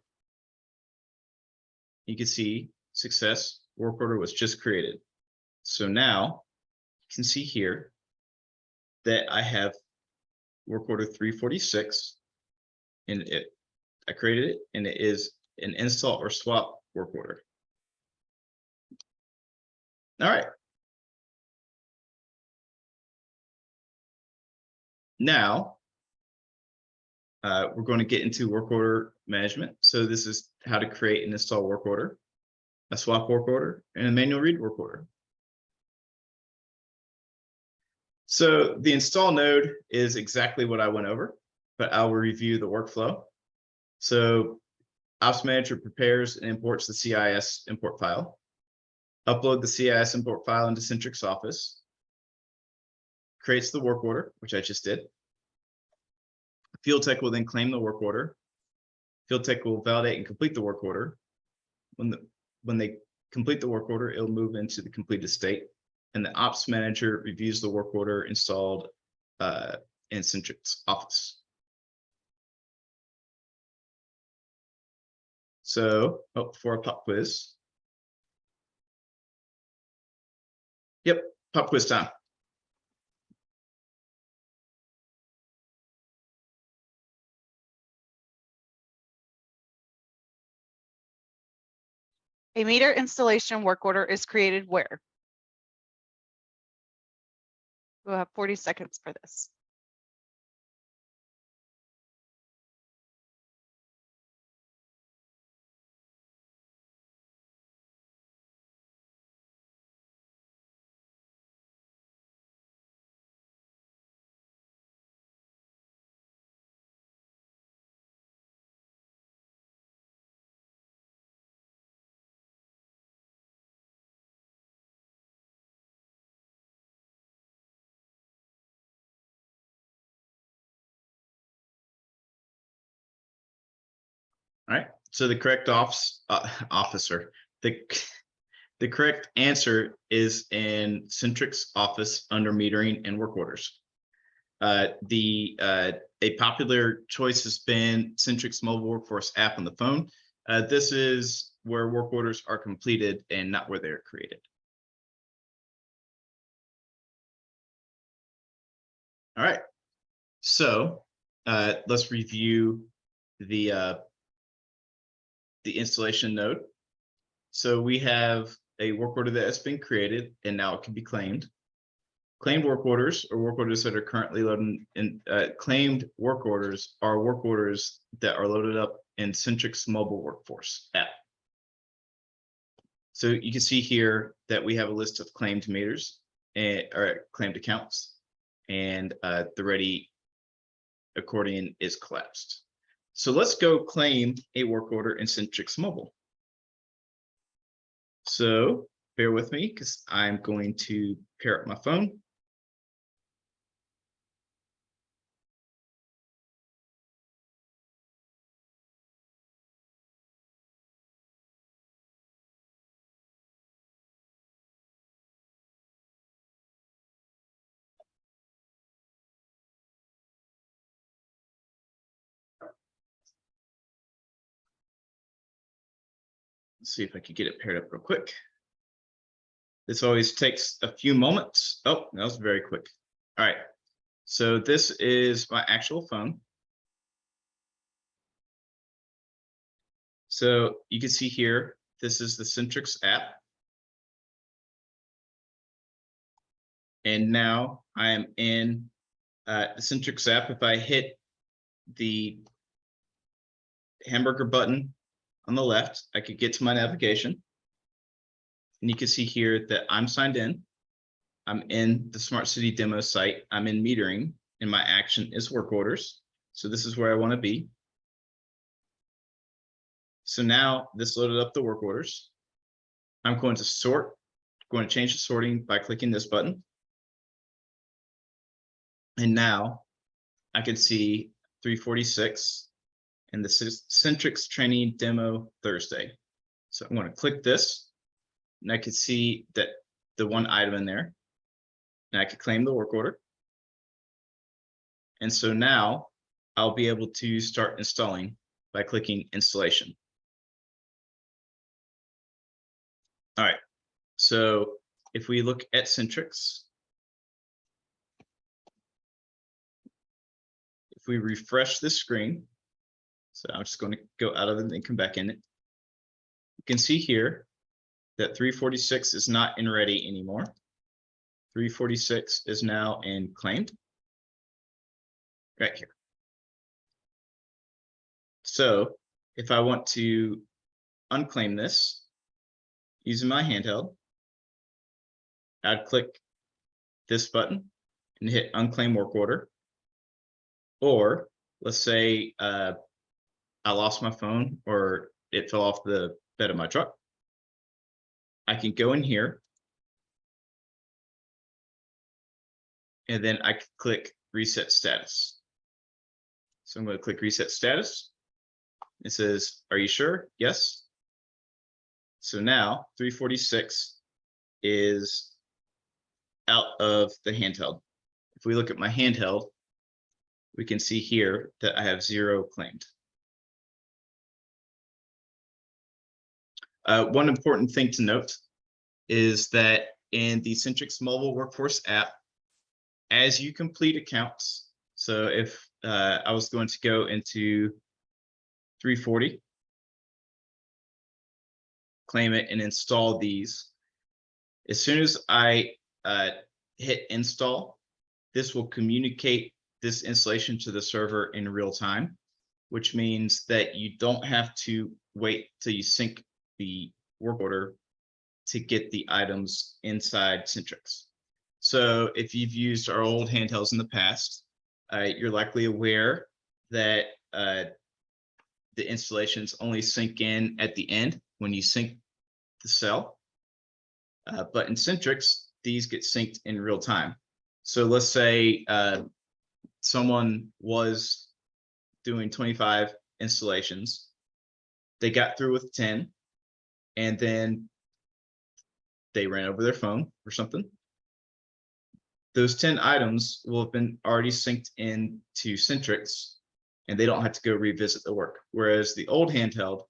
You can see success, work order was just created. So now you can see here that I have work order 346 and I created it, and it is an install or swap work order. All right. Now we're going to get into work order management. So this is how to create and install work order, a swap work order, and a manual read work order. So the install node is exactly what I went over, but I will review the workflow. So Ops Manager prepares and imports the CIS import file, upload the CIS import file into Sentryx Office, creates the work order, which I just did. Field Tech will then claim the work order. Field Tech will validate and complete the work order. When they complete the work order, it'll move into the completed state. And the Ops Manager reviews the work order installed in Sentryx Office. So, for a pop quiz. Yep, pop quiz time. A meter installation work order is created where? We'll have 40 seconds for this. All right, so the correct the correct answer is in Sentryx Office under metering and work orders. A popular choice has been Sentryx Mobile Workforce app on the phone. This is where work orders are completed and not where they're created. All right, so let's review the installation node. So we have a work order that has been created and now it can be claimed. Claimed work orders or work orders that are currently loaded in claimed work orders are work orders that are loaded up in Sentryx Mobile Workforce app. So you can see here that we have a list of claimed meters or claimed accounts, and the ready accordion is collapsed. So let's go claim a work order in Sentryx Mobile. So bear with me because I'm going to pair up my phone. Let's see if I can get it paired up real quick. This always takes a few moments. Oh, that was very quick. All right. So this is my actual phone. So you can see here, this is the Sentryx app. And now I am in the Sentryx app. If I hit the hamburger button on the left, I could get to my navigation. And you can see here that I'm signed in. I'm in the Smart City demo site. I'm in metering, and my action is work orders. So this is where I want to be. So now this loaded up the work orders. I'm going to sort, going to change the sorting by clicking this button. And now I can see 346 and the Sentryx training demo Thursday. So I'm going to click this, and I can see that the one item in there, and I could claim the work order. And so now I'll be able to start installing by clicking installation. All right, so if we look at Sentryx, if we refresh this screen, so I'm just going to go out of it and come back in it. You can see here that 346 is not in ready anymore. 346 is now in claimed right here. So if I want to unclaim this using my handheld, I'd click this button and hit unclaim work order. Or let's say I lost my phone or it fell off the bed of my truck. I can go in here and then I can click reset status. So I'm going to click reset status. It says, are you sure? Yes. So now 346 is out of the handheld. If we look at my handheld, we can see here that I have 0 claimed. One important thing to note is that in the Sentryx Mobile Workforce app, as you complete accounts, so if I was going to go into 340, claim it and install these, as soon as I hit install, this will communicate this installation to the server in real time, which means that you don't have to wait till you sync the work order to get the items inside Sentryx. So if you've used our old handhelds in the past, you're likely aware that the installations only sync in at the end when you sync the cell. But in Sentryx, these get synced in real time. So let's say someone was doing 25 installations. They got through with 10, and then they ran over their phone or something. Those 10 items will have been already synced into Sentryx, and they don't have to go revisit the work. Whereas the old handheld,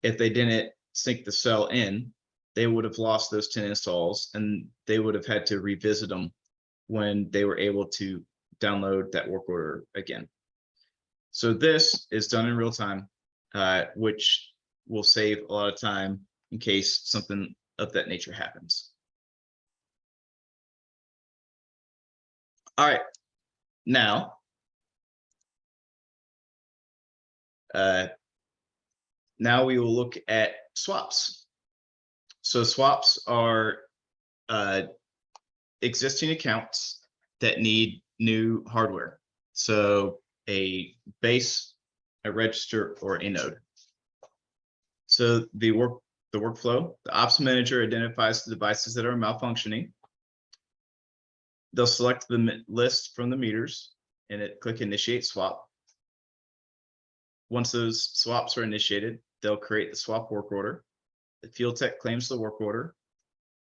if they didn't sync the cell in, they would have lost those 10 installs, and they would have had to revisit them when they were able to download that work order again. So this is done in real time, which will save a lot of time in case something of that nature happens. All right, now now we will look at swaps. So swaps are existing accounts that need new hardware. So a base, a register, or a node. So the workflow, the ops manager identifies the devices that are malfunctioning. They'll select the list from the meters and click initiate swap. Once those swaps are initiated, they'll create the swap work order. The field tech claims the work order,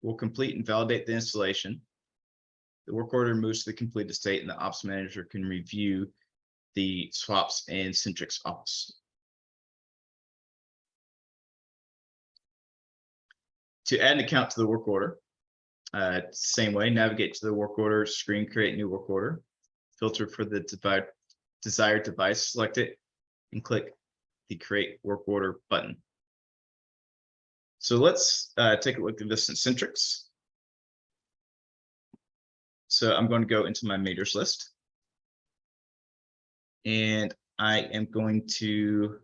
will complete and validate the installation. The work order moves to the completed state, and the ops manager can review the swaps in Sentryx Ops. To add an account to the work order, same way, navigate to the work order screen, create new work order, filter for the desired device, select it, and click the create work order button. So let's take a look at this in Sentryx. So I'm going to go into my meters list, and I am going to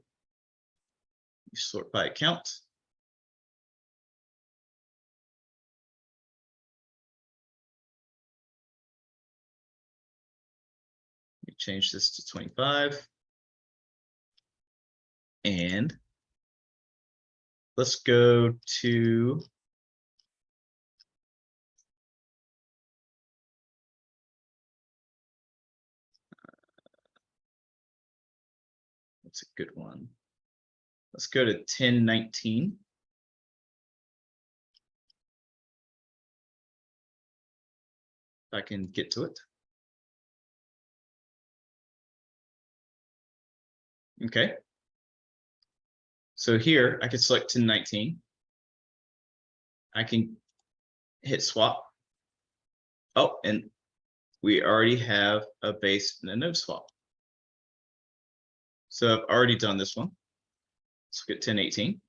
sort by account. Let me change this to 25. And let's go to what's a good one? Let's go to 1019. If I can get to it. Okay. So here I can select 1019. I can hit swap. Oh, and we already have a base and a node swap. So I've already done this one. Let's look at 1018.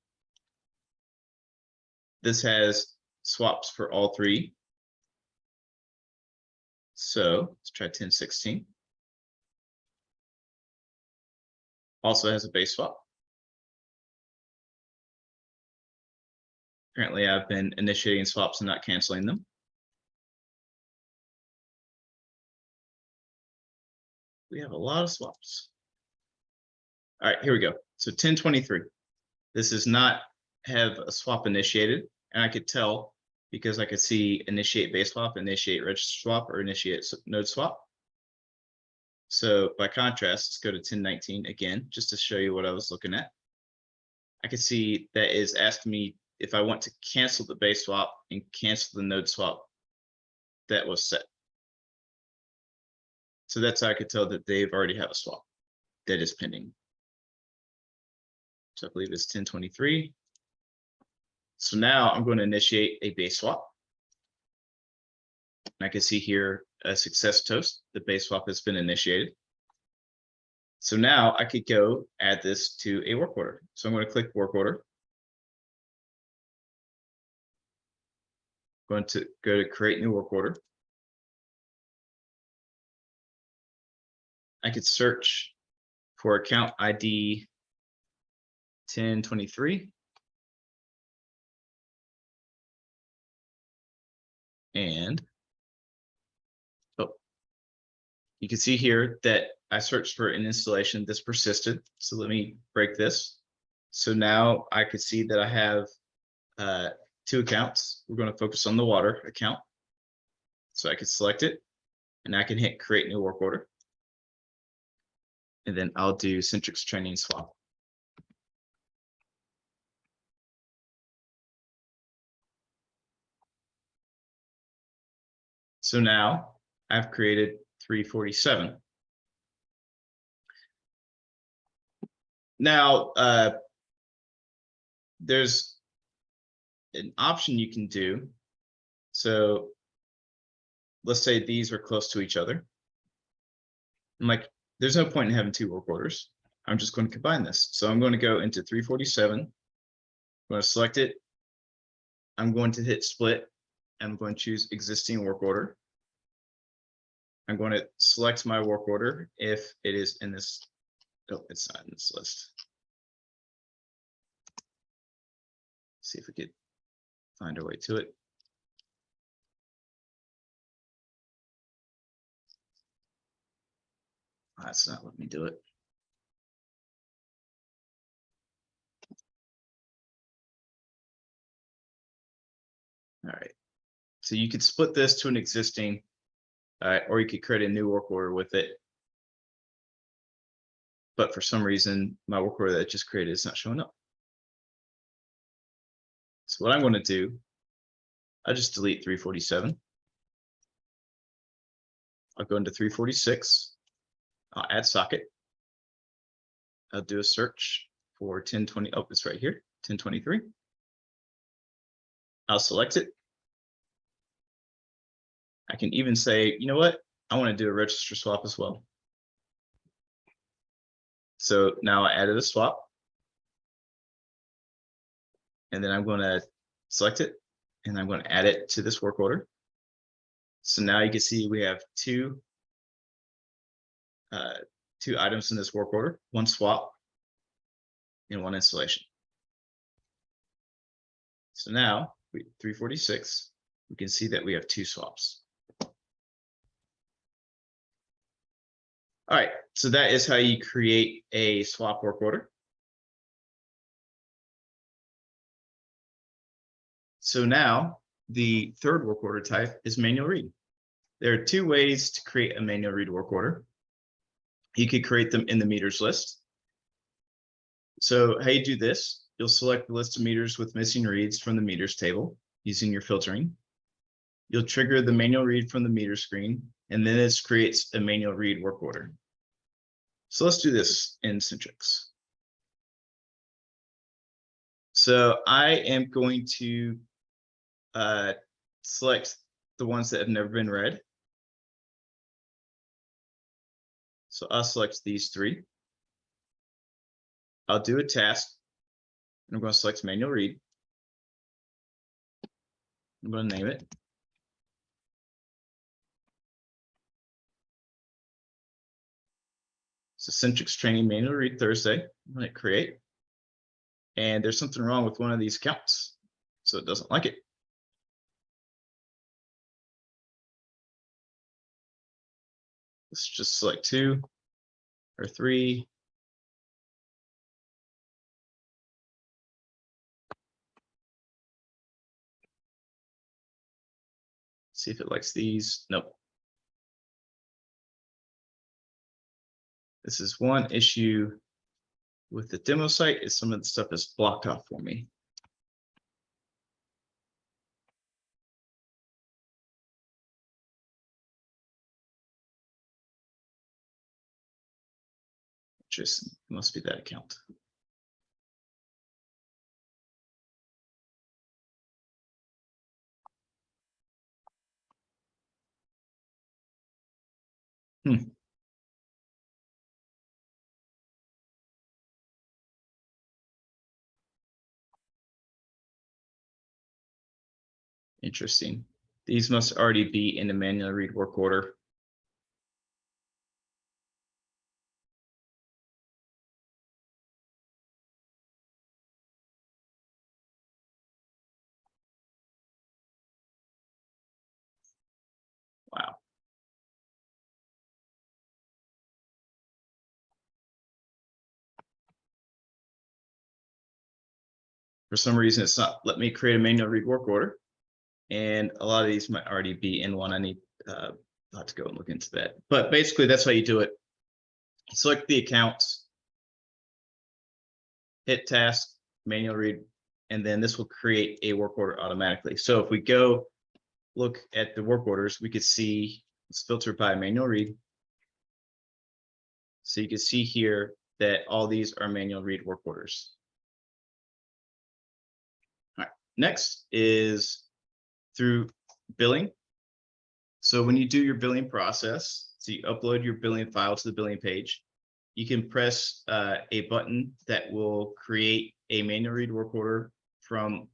This has swaps for all three. So let's try 1016. Also has a base swap. Apparently I've been initiating swaps and not canceling them. We have a lot of swaps. All right, here we go. So 1023. This does not have a swap initiated, and I could tell because I could see initiate base swap, initiate register swap, or initiate node swap. So by contrast, let's go to 1019 again, just to show you what I was looking at. I can see that is asking me if I want to cancel the base swap and cancel the node swap that was set. So that's how I could tell that they've already have a swap that is pending. So I believe it's 1023. So now I'm going to initiate a base swap. And I can see here a success toast. The base swap has been initiated. So now I could go add this to a work order. So I'm going to click work order. I'm going to go to create new work order. I could search for account ID 1023. And you can see here that I searched for an installation. This persisted. So let me break this. So now I could see that I have two accounts. We're going to focus on the water account. So I could select it, and I can hit create new work order. And then I'll do Sentryx training swap. So now I've created 347. Now, there's an option you can do. So let's say these are close to each other. I'm like, there's no point in having two work orders. I'm just going to combine this. So I'm going to go into 347. I'm going to select it. I'm going to hit split. I'm going to choose existing work order. I'm going to select my work order if it is in this. Oh, it's not in this list. See if we could find our way to it. That's not letting me do it. All right. So you could split this to an existing, or you could create a new work order with it. But for some reason, my work order that I just created is not showing up. So what I'm going to do, I'll just delete 347. I'll go into 346. I'll add socket. I'll do a search for 1020. Oh, it's right here, 1023. I'll select it. I can even say, you know what? I want to do a register swap as well. So now I added a swap. And then I'm going to select it and I'm going to add it to this work order. So now you can see we have two items in this work order, one swap and one installation. So now 346, we can see that we have two swaps. All right, so that is how you create a swap work order. So now the third work order type is manual read. There are two ways to create a manual read work order. You could create them in the meters list. So how you do this, you'll select the list of meters with missing reads from the meters table using your filtering. You'll trigger the manual read from the meter screen, and then it creates a manual read work order. So let's do this in Sentryx. So I am going to select the ones that have never been read. So I'll select these three. I'll do a task, and I'm going to select manual read. I'm going to name it. So Sentryx training manual read Thursday. I'm going to create. And there's something wrong with one of these accounts, so it doesn't like it. Let's just select 2 or 3. See if it likes these. Nope. This is one issue with the demo site, is some of the stuff is blocked off for me. Interesting. It must be that account. Interesting. These must already be in the manual read work order. Wow. For some reason, it's not let me create a manual read work order. And a lot of these might already be in one. I need I'll have to go and look into that. But basically, that's how you do it. Select the accounts, hit task, manual read, and then this will create a work order automatically. So if we go look at the work orders, we could see it's filtered by manual read. So you can see here that all these are manual read work orders. All right, next is through billing. So when you do your billing process, so you upload your billing file to the billing page, you can press a button that will create a manual read work order from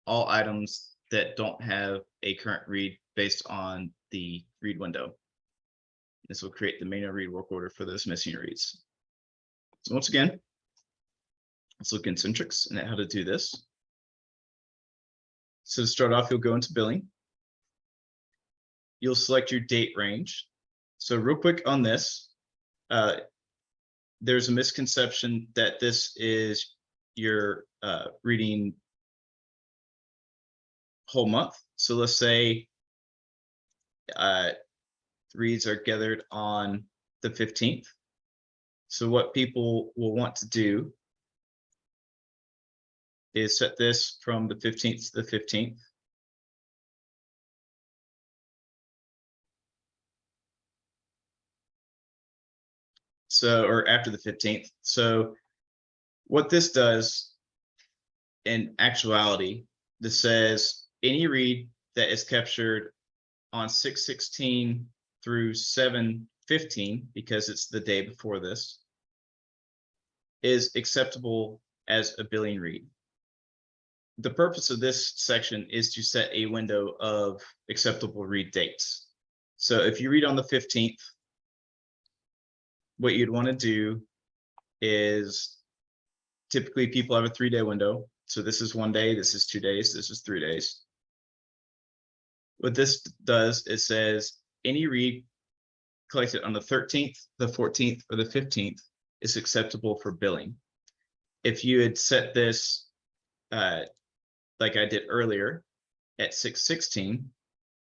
all items that don't have a current read based on the read window. This will create the manual read work order for those missing reads. So once again, let's look in Sentryx and at how to do this. So to start off, you'll go into billing. You'll select your date range. So real quick on this, there's a misconception that this is your reading whole month. So let's say reads are gathered on the 15th. So what people will want to do is set this from the 15th to the 15th. So, or after the 15th. So what this does in actuality, this says any read that is captured on 6/16 through 7/15, because it's the day before this, is acceptable as a billing read. The purpose of this section is to set a window of acceptable read dates. So if you read on the 15th, what you'd want to do is, typically people have a 3-day window. So this is 1 day, this is 2 days, this is 3 days. What this does, it says any read collected on the 13th, the 14th, or the 15th is acceptable for billing. If you had set this like I did earlier at 6/16,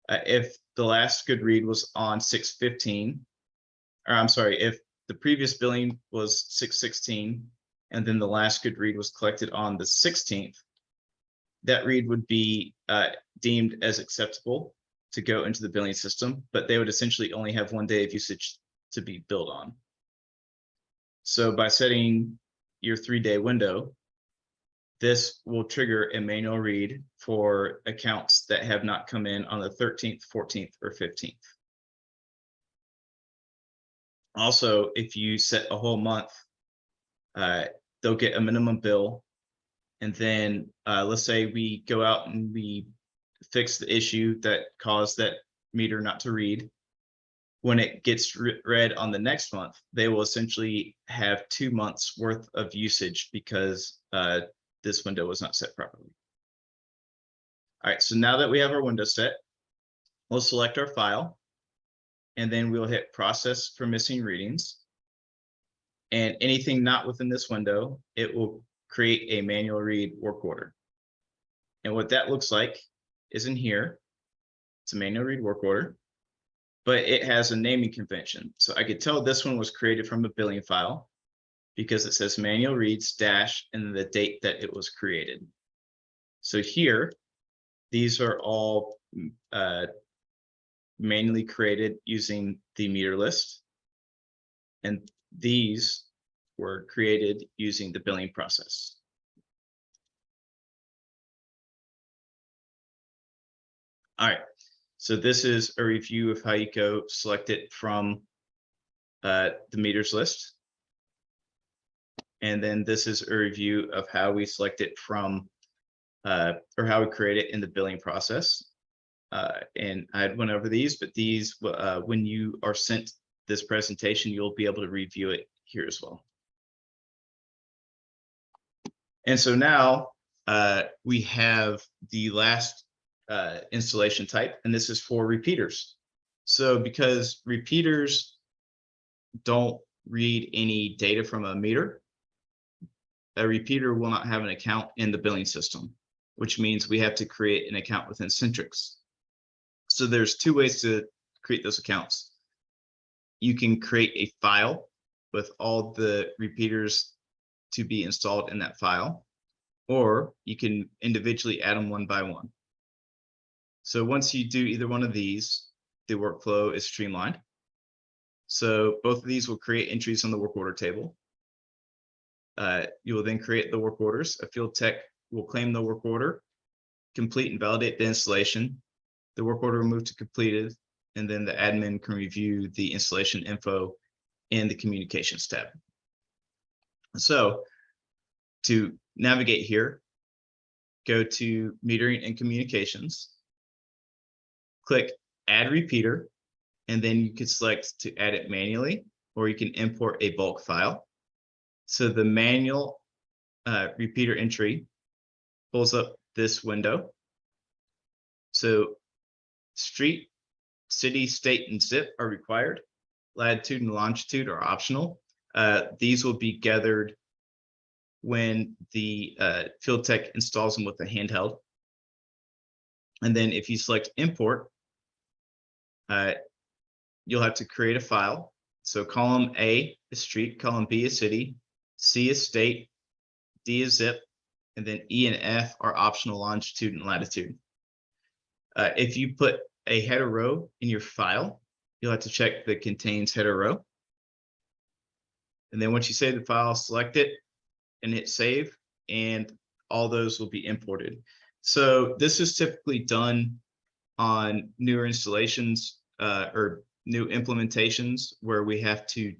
if the last good read was on 6/15, or I'm sorry, if the previous billing was 6/16 and then the last good read was collected on the 16th, that read would be deemed as acceptable to go into the billing system, but they would essentially only have 1 day of usage to be billed on. So by setting your 3-day window, this will trigger a manual read for accounts that have not come in on the 13th, 14th, or 15th. Also, if you set a whole month, they'll get a minimum bill. And then let's say we go out and we fix the issue that caused that meter not to read. When it gets read on the next month, they will essentially have 2 months worth of usage because this window was not set properly. All right, so now that we have our window set, we'll select our file, and then we'll hit process for missing readings. And anything not within this window, it will create a manual read work order. And what that looks like is in here. It's a manual read work order, but it has a naming convention. So I could tell this one was created from a billing file because it says manual reads dash and the date that it was created. So here, these are all manually created using the meter list. And these were created using the billing process. All right, so this is a review of how you go select it from the meters list. And then this is a review of how we select it from, or how we create it in the billing process. And I went over these, but these, when you are sent this presentation, you'll be able to review it here as well. And so now we have the last installation type, and this is for repeaters. So because repeaters don't read any data from a meter, a repeater will not have an account in the billing system, which means we have to create an account within Sentryx. So there's 2 ways to create those accounts. You can create a file with all the repeaters to be installed in that file, or you can individually add them one by one. So once you do either one of these, the workflow is streamlined. So both of these will create entries on the work order table. You will then create the work orders. A field tech will claim the work order, complete and validate the installation. The work order will move to completed, and then the admin can review the installation info in the communications tab. So to navigate here, go to metering and communications, click add repeater, and then you can select to add it manually, or you can import a bulk file. So the manual repeater entry pulls up this window. So street, city, state, and zip are required. Latitude and longitude are optional. These will be gathered when the field tech installs them with a handheld. And then if you select import, you'll have to create a file. So column A is street, column B is city, C is state, D is zip, and then E and F are optional longitude and latitude. If you put a header row in your file, you'll have to check that contains header row. And then once you save the file, select it and hit save, and all those will be imported. So this is typically done on newer installations or new implementations where we have to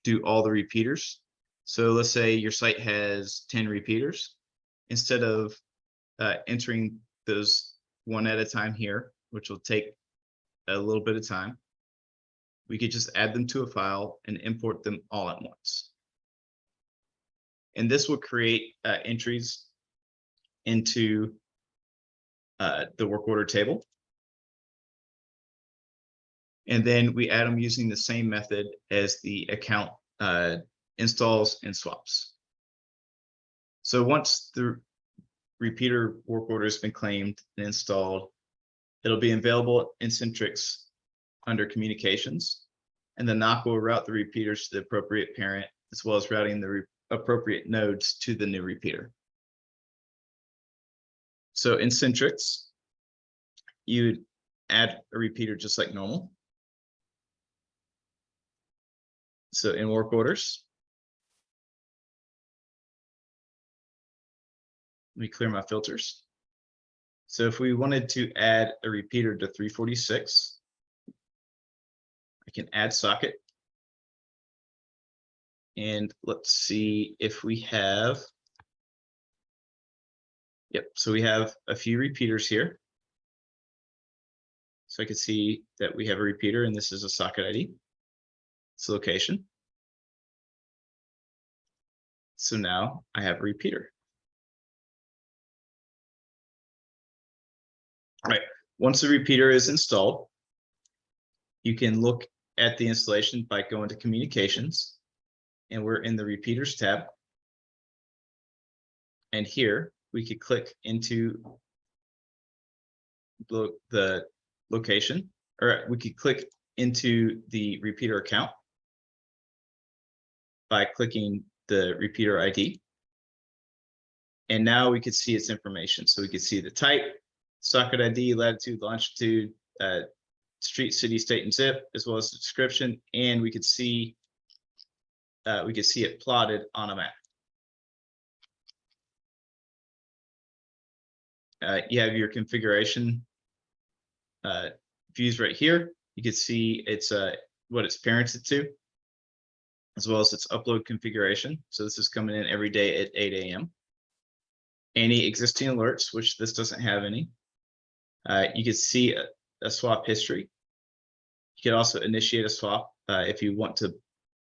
do all the repeaters. So let's say your site has 10 repeaters. Instead of entering those one at a time here, which will take a little bit of time, we could just add them to a file and import them all at once. And this will create entries into the work order table. And then we add them using the same method as the account installs and swaps. So once the repeater work order has been claimed and installed, it'll be available in Sentryx under communications, and the NOC will route the repeaters to the appropriate parent, as well as routing the appropriate nodes to the new repeater. So in Sentryx, you'd add a repeater just like normal. So in work orders, let me clear my filters. So if we wanted to add a repeater to 346, I can add socket. And let's see if we have, yep, so we have a few repeaters here. So I can see that we have a repeater, and this is a socket ID. It's location. So now I have a repeater. All right, once the repeater is installed, you can look at the installation by going to communications, and we're in the repeaters tab. And here we could click into the location, or we could click into the repeater account by clicking the repeater ID. And now we could see its information. So we could see the type, socket ID, latitude, longitude, street, city, state, and zip, as well as the description. And we could see it plotted on a map. You have your configuration views right here. You can see it's what it's parented to, as well as its upload configuration. So this is coming in every day at 8 a.m. Any existing alerts, which this doesn't have any. You can see a swap history. You can also initiate a swap if you want to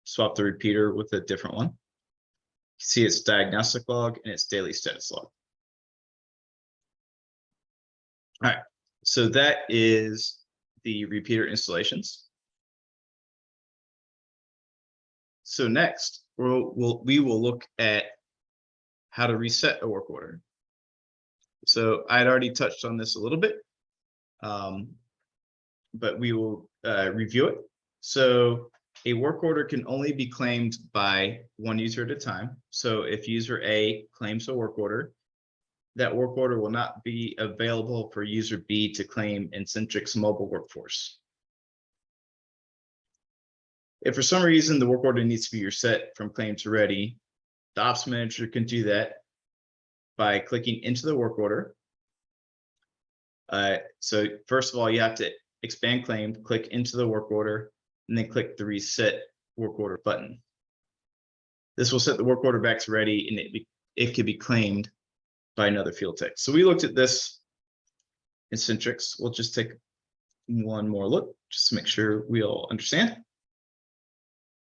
swap the repeater with a different one. You can see its diagnostic log and its daily status log. All right, so that is the repeater installations. So next, we will look at how to reset a work order. So I had already touched on this a little bit, but we will review it. So a work order can only be claimed by one user at a time. So if user A claims a work order, that work order will not be available for user B to claim in Sentryx Mobile Workforce. If for some reason the work order needs to be reset from claim to ready, the ops manager can do that by clicking into the work order. So first of all, you have to expand claim, click into the work order, and then click the reset work order button. This will set the work order back to ready, and it can be claimed by another field tech. So we looked at this in Sentryx. We'll just take one more look just to make sure we all understand.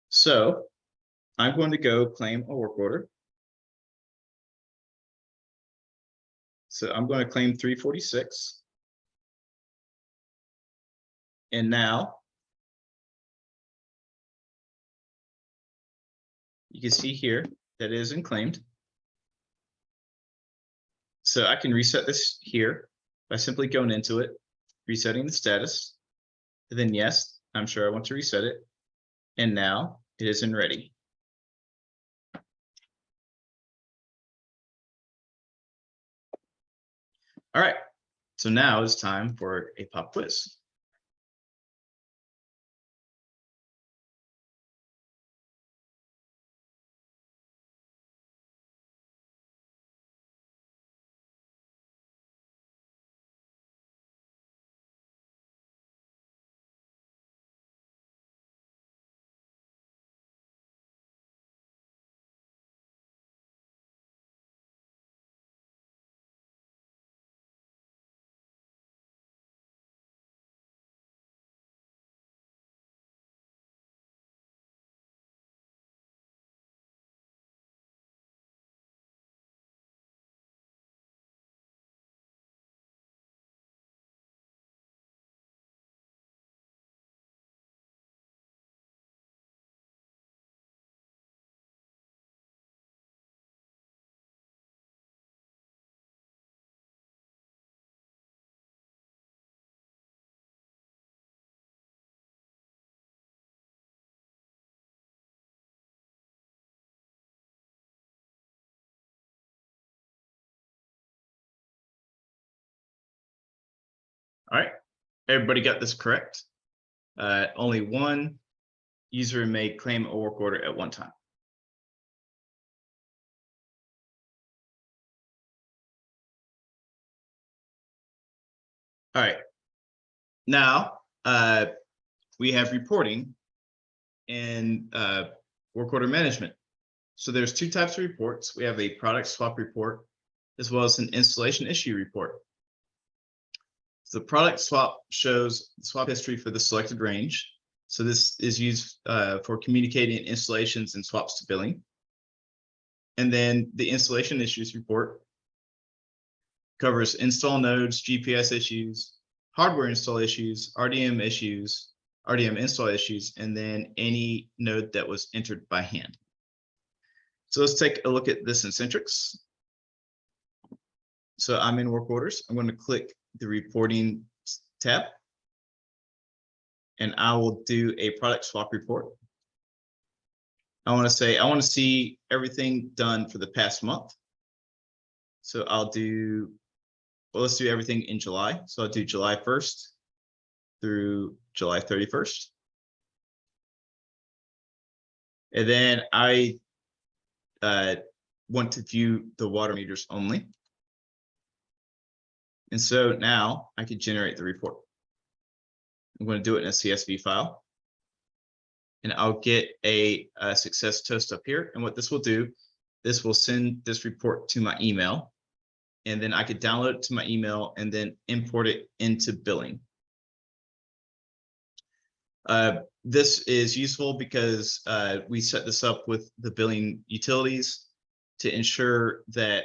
So I'm going to go claim a work order. So I'm going to claim 346. And now you can see here that it is unclaimed. So I can reset this here by simply going into it, resetting the status, and then yes, I'm sure I want to reset it. And now it is in ready. All right, so now it's time for a pop quiz. All right, everybody got this correct. Only one user may claim a work order at one time. All right, now we have reporting and work order management. So there's two types of reports. We have a product swap report as well as an installation issue report. So the product swap shows swap history for the selected range. So this is used for communicating installations and swaps to billing. And then the installation issues report covers install nodes, GPS issues, hardware install issues, RDM issues, RDM install issues, and then any node that was entered by hand. So let's take a look at this in Sentryx. So I'm in work orders. I'm going to click the reporting tab, and I will do a product swap report. I want to see everything done for the past month. So I'll do, well, let's do everything in July. So I'll do July 1st through July 31st. And then I want to view the water meters only. And so now I could generate the report. I'm going to do it in a CSV file. And I'll get a success toast up here. And what this will do, this will send this report to my email. And then I could download it to my email and then import it into billing. This is useful because we set this up with the billing utilities to ensure that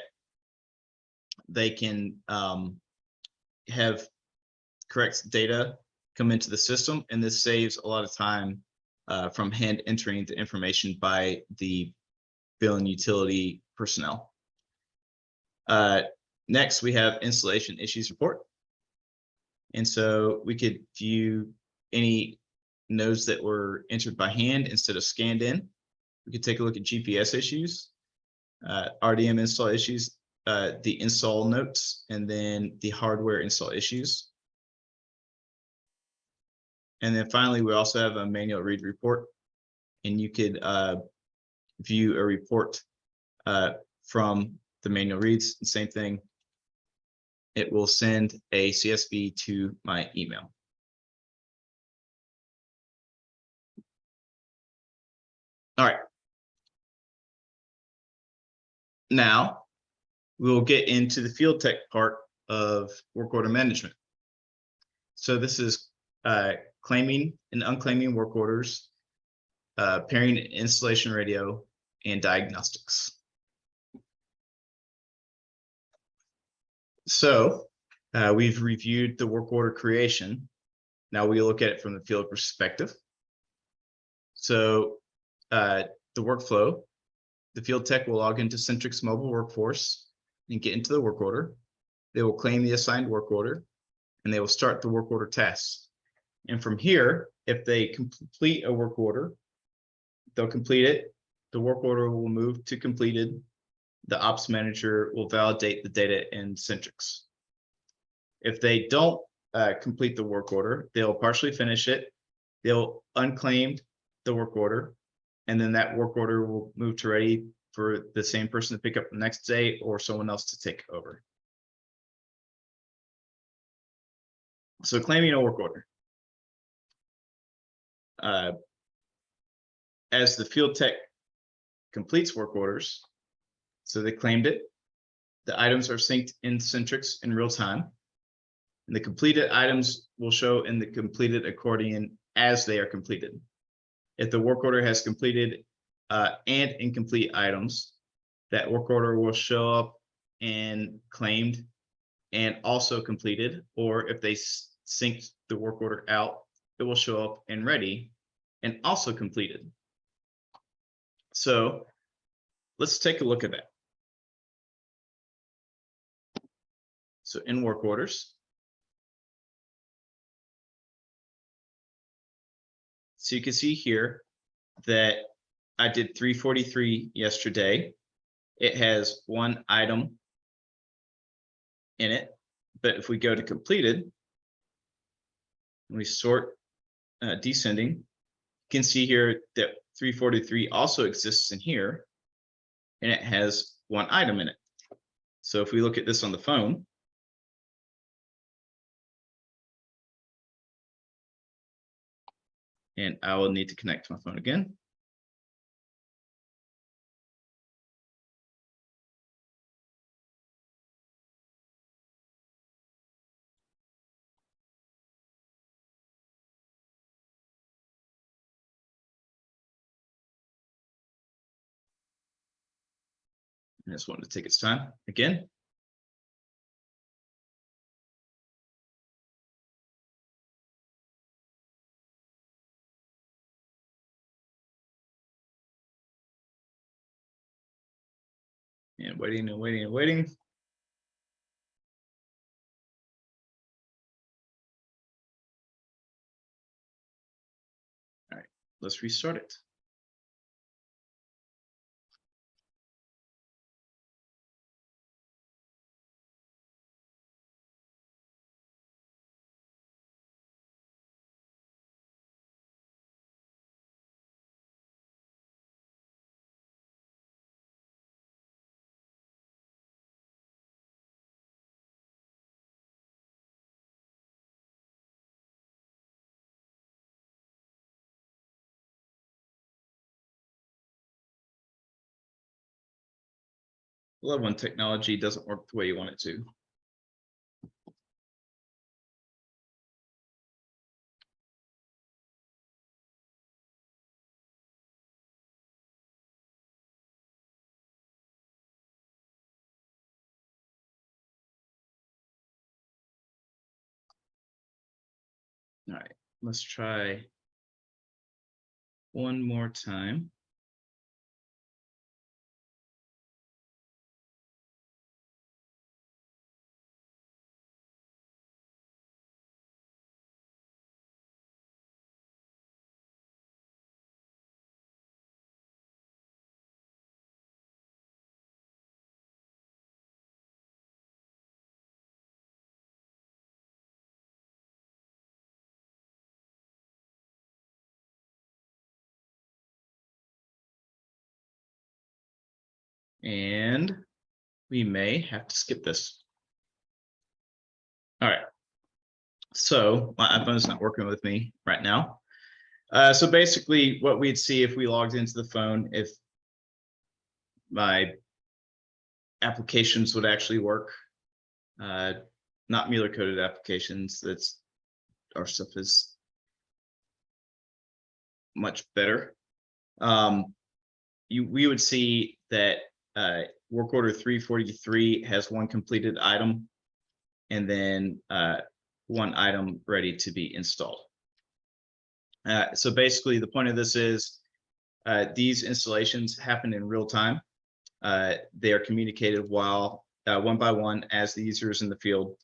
they can have correct data come into the system, and this saves a lot of time from hand entering the information by the billing utility personnel. Next, we have installation issues report. And so we could view any nodes that were entered by hand instead of scanned in. We could take a look at GPS issues, RDM install issues, the install notes, and then the hardware install issues. And then finally, we also have a manual read report, and you could view a report from the manual reads. The same thing. It will send a CSV to my email. All right. Now we'll get into the field tech part of work order management. So this is claiming and unclaiming work orders, pairing installation radio, and diagnostics. So we've reviewed the work order creation. Now we look at it from the field perspective. So the workflow, the field tech will log into Sentryx Mobile Workforce and get into the work order. They will claim the assigned work order and they will start the work order tasks. And from here, if they complete a work order, they'll complete it. The work order will move to completed. The ops manager will validate the data in Sentryx. If they don't complete the work order, they'll partially finish it. They'll unclaim the work order, and then that work order will move to ready for the same person to pick up the next day or someone else to take over. So claiming a work order. As the field tech completes work orders, so they claimed it, the items are synced in Sentryx in real time, and the completed items will show in the completed accordion as they are completed. If the work order has completed and incomplete items, that work order will show up in claimed and also completed, or if they sync the work order out, it will show up in ready and also completed. So let's take a look at that. So in work orders, so you can see here that I did 343 yesterday. It has one item in it, but if we go to completed, and we sort descending, you can see here that 343 also exists in here, and it has one item in it. So if we look at this on the phone, and I will need to connect to my phone again. I just wanted to take its time again. And waiting and waiting and waiting. All right, let's restart it. I love when technology doesn't work the way you want it to. All right, let's try one more time. And we may have to skip this. All right. So my iPhone is not working with me right now. So basically what we'd see if we logged into the phone, if my applications would actually work, not Mueller coded applications. That's our stuff is much better. We would see that work order 343 has one completed item, and then one item ready to be installed. So basically, the point of this is these installations happen in real time. They are communicated while one by one as the user is in the field,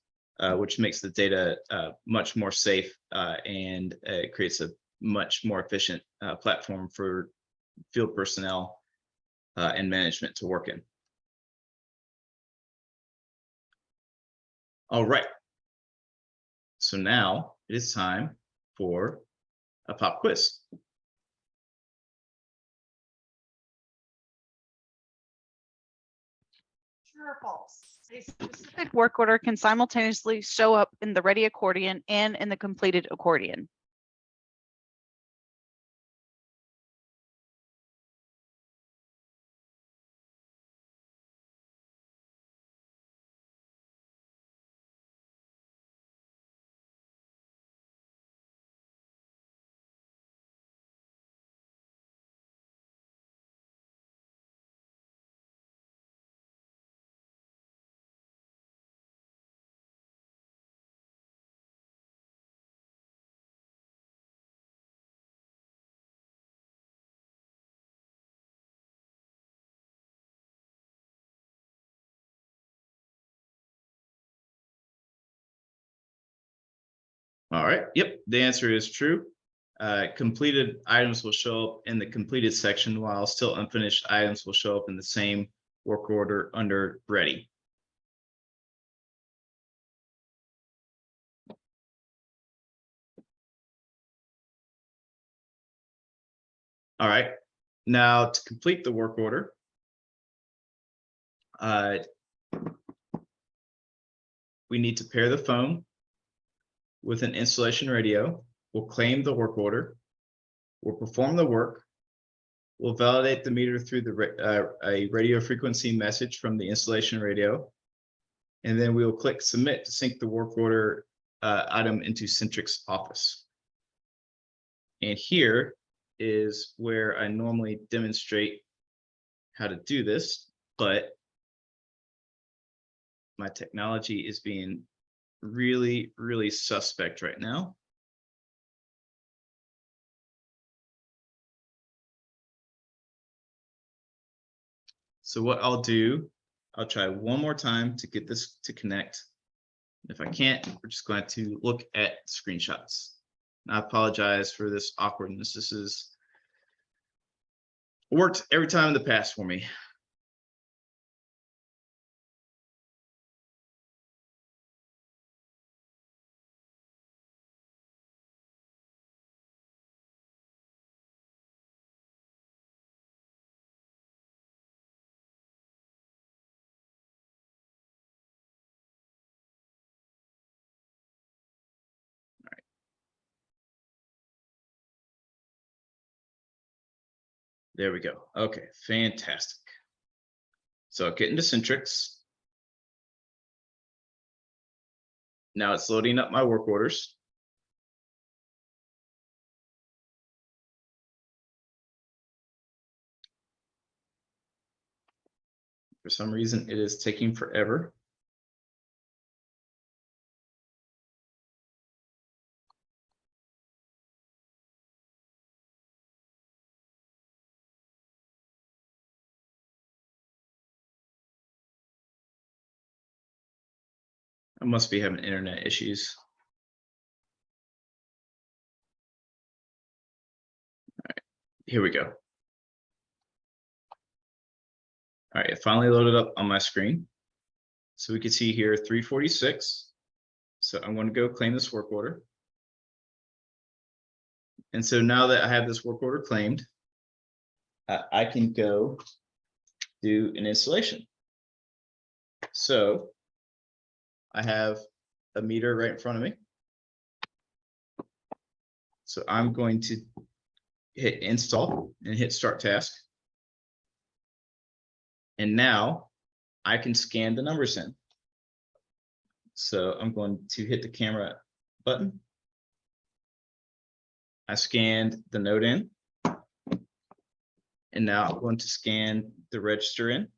which makes the data much more safe and creates a much more efficient platform for field personnel and management to work in. All right. So now it is time for a pop quiz. True or false? A specific work order can simultaneously show up in the ready accordion and in the completed accordion. All right. Yep. The answer is true. Completed items will show up in the completed section, while still unfinished items will show up in the same work order under ready. All right. Now to complete the work order, we need to pair the phone with an installation radio. We'll claim the work order. We'll perform the work. We'll validate the meter through a radio frequency message from the installation radio. And then we will click submit to sync the work order item into Sentryx Office. And here is where I normally demonstrate how to do this, but my technology is being really, really suspect right now. So what I'll do, I'll try one more time to get this to connect. If I can't, we're just going to look at screenshots. And I apologize for this awkwardness. This has worked every time in the past for me. There we go. Okay, fantastic. So get into Sentryx. Now it's loading up my work orders. For some reason, it is taking forever. I must be having internet issues. All right, here we go. All right, it finally loaded up on my screen. So we can see here 346. So I'm going to go claim this work order. And so now that I have this work order claimed, I can go do an installation. So I have a meter right in front of me. So I'm going to hit install and hit start task. And now I can scan the numbers in. So I'm going to hit the camera button. I scanned the node in. And now I'm going to scan the register in.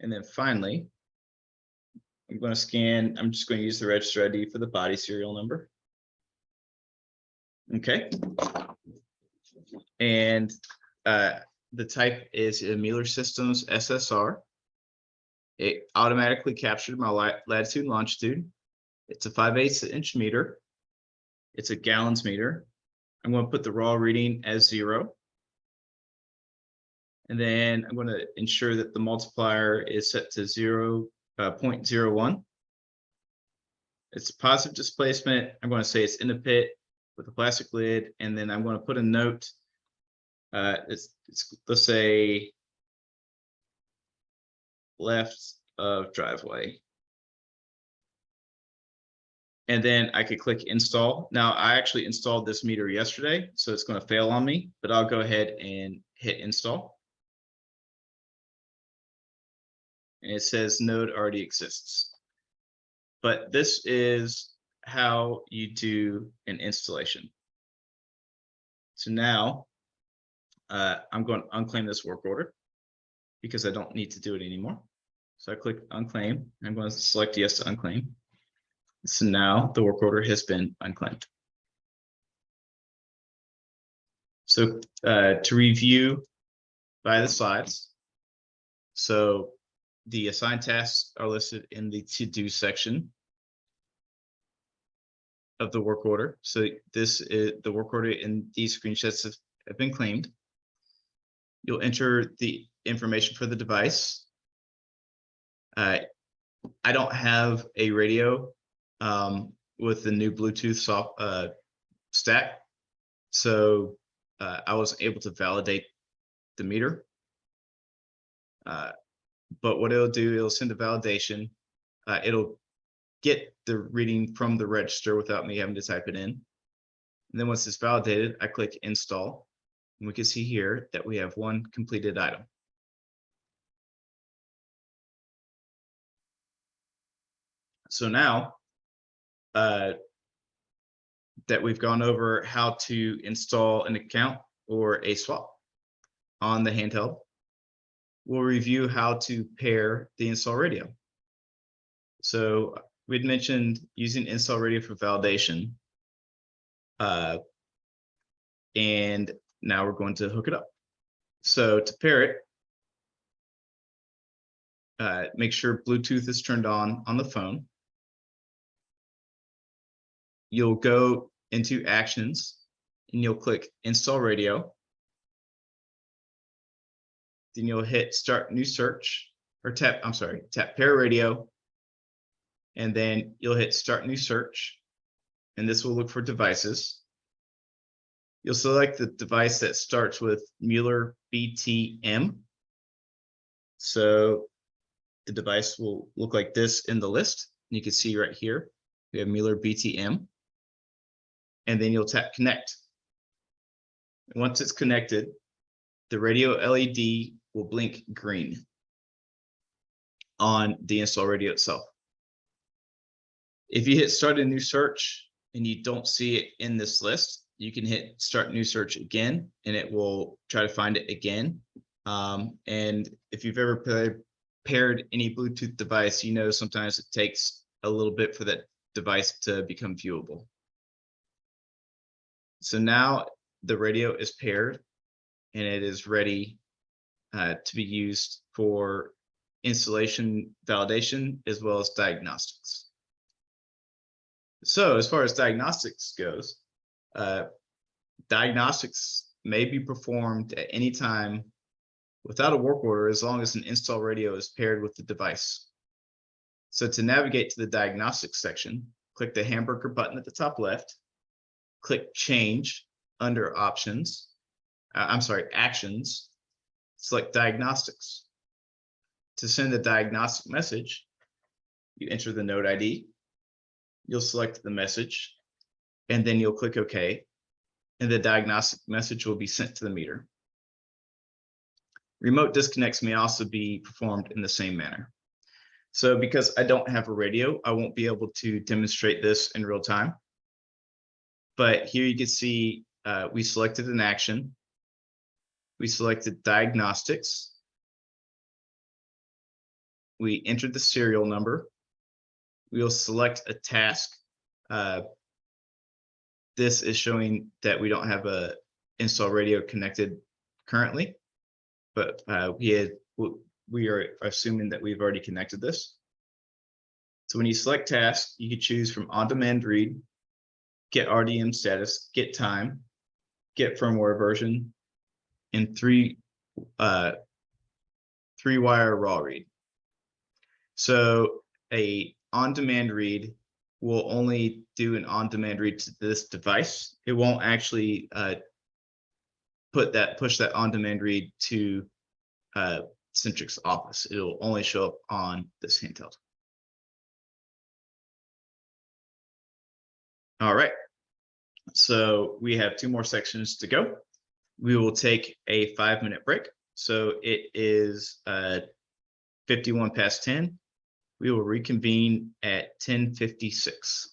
And then finally, I'm going to scan. I'm just going to use the register ID for the body serial number. Okay. And the type is a Mueller Systems SSR. It automatically captured my latitude and longitude. It's a 5/8 inch meter. It's a gallons meter. I'm going to put the raw reading as 0. And then I'm going to ensure that the multiplier is set to 0.01. It's a positive displacement. I'm going to say it's in a pit with a plastic lid. And then I'm going to put a note. Let's say left of driveway. And then I could click install. Now I actually installed this meter yesterday, so it's going to fail on me, but I'll go ahead and hit install. And it says node already exists. But this is how you do an installation. So now I'm going to unclaim this work order because I don't need to do it anymore. So I click unclaim. I'm going to select yes to unclaim. So now the work order has been unclaimed. So to review by the slides, so the assigned tasks are listed in the to-do section of the work order. So this is the work order, and these screenshots have been claimed. You'll enter the information for the device. I don't have a radio with the new Bluetooth stack, so I wasn't able to validate the meter. But what it'll do, it'll send a validation. It'll get the reading from the register without me having to type it in. And then once it's validated, I click install. And we can see here that we have one completed item. So now that we've gone over how to install an account or a swap on the handheld, we'll review how to pair the install radio. So we'd mentioned using install radio for validation. And now we're going to hook it up. So to pair it, make sure Bluetooth is turned on the phone. You'll go into actions and you'll click install radio. Then you'll hit start new search or tap pair radio. And then you'll hit start new search. And this will look for devices. You'll select the device that starts with Mueller BTM. So the device will look like this in the list. You can see right here, we have Mueller BTM. And then you'll tap connect. And once it's connected, the radio LED will blink green on the install radio itself. If you hit start a new search and you don't see it in this list, you can hit start new search again and it will try to find it again. And if you've ever paired any Bluetooth device, you know sometimes it takes a little bit for that device to become viewable. So now the radio is paired and it is ready to be used for installation validation as well as diagnostics. So as far as diagnostics goes, diagnostics may be performed at any time without a work order as long as an install radio is paired with the device. So to navigate to the diagnostics section, click the hamburger button at the top left, click change under options, actions, select diagnostics. To send a diagnostic message, you enter the node ID, you'll select the message, and then you'll click OK, and the diagnostic message will be sent to the meter. Remote disconnects may also be performed in the same manner. So because I don't have a radio, I won't be able to demonstrate this in real time. But here you can see we selected an action. We selected diagnostics. we enter the serial number. We'll select a task. This is showing that we don't have a install radio connected currently, but we are assuming that we've already connected this. So when you select task, you can choose from on-demand read, get RDM status, get time, get firmware version, and three-wire raw read. So a on-demand read will only do an on-demand read to this device. It won't actually push that on-demand read to Sentryx Office. It'll only show up on this handheld. All right. So we have 2 more sections to go. We will take a 5-minute break. So it is 51 past 10. We will reconvene at 10:56.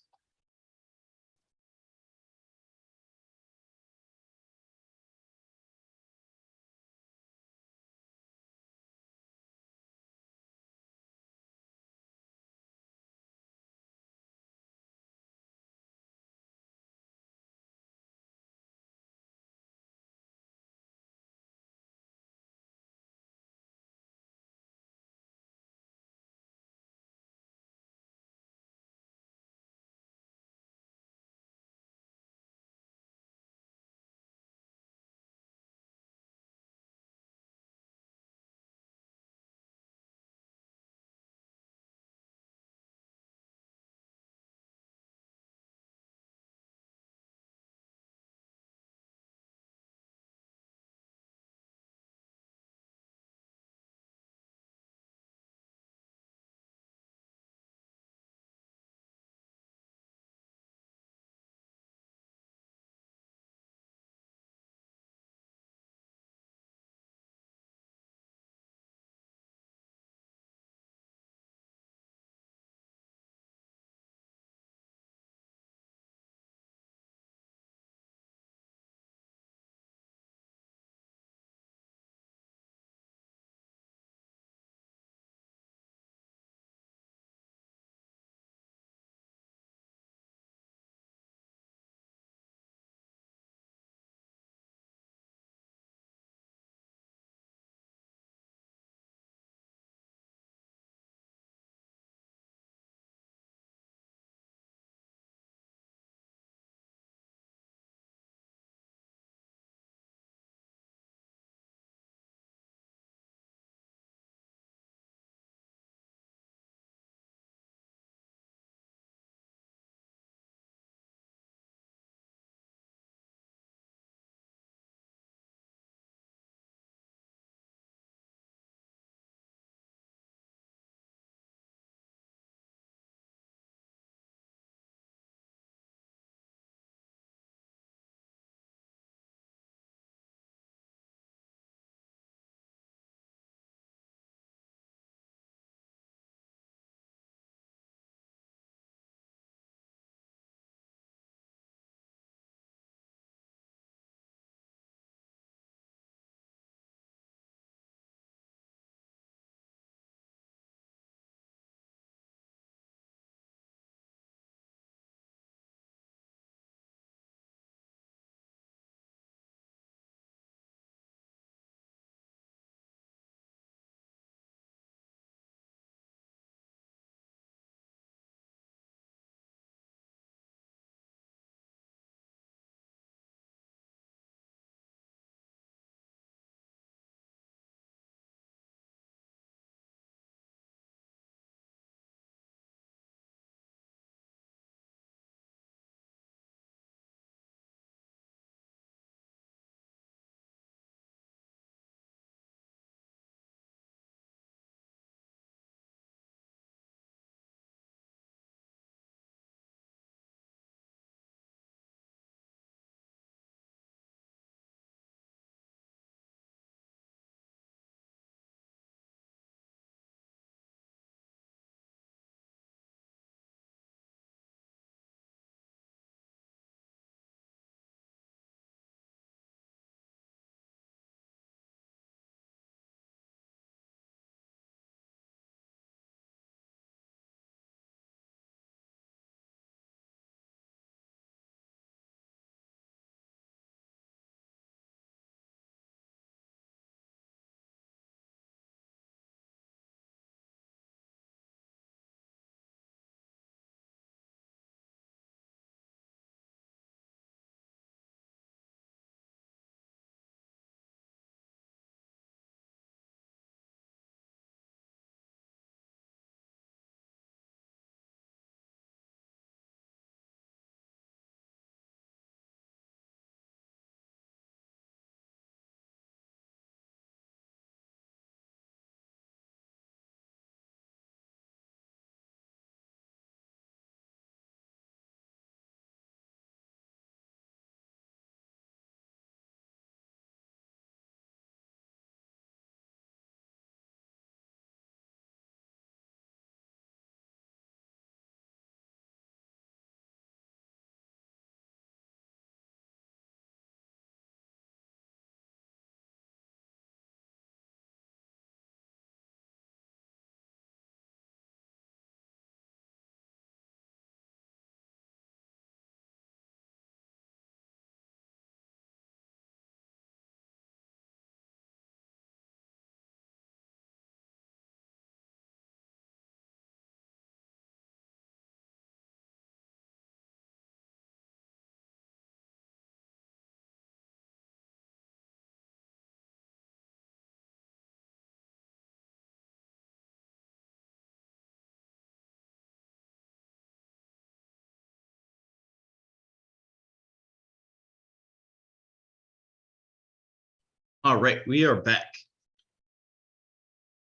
All right, we are back.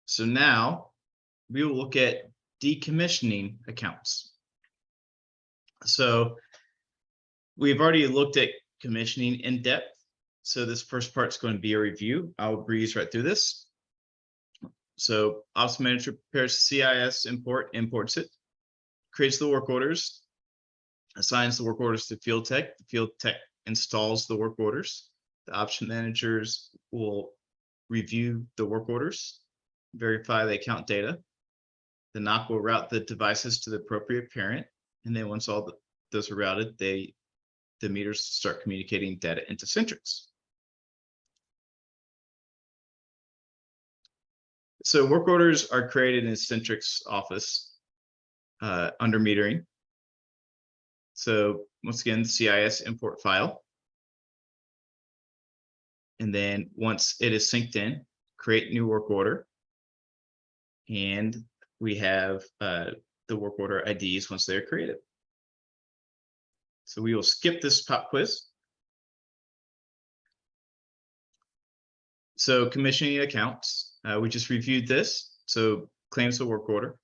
So now we will look at decommissioning accounts. So we've already looked at commissioning in depth. So this first part is going to be a review. I'll breeze right through this. So Ops Manager prepares CIS import, imports it, creates the work orders, assigns the work orders to field tech. The field tech installs the work orders. The Ops Managers will review the work orders, verify the account data. The NOC will route the devices to the appropriate parent. And then once all those are routed, the meters start communicating data into Sentryx. So work orders are created in Sentryx Office under metering. So once again, the CIS import file. And then once it is synced in, create new work order. And we have the work order IDs once they're created. So we will skip this pop quiz. So commissioning accounts, we just reviewed this. So claims the work order,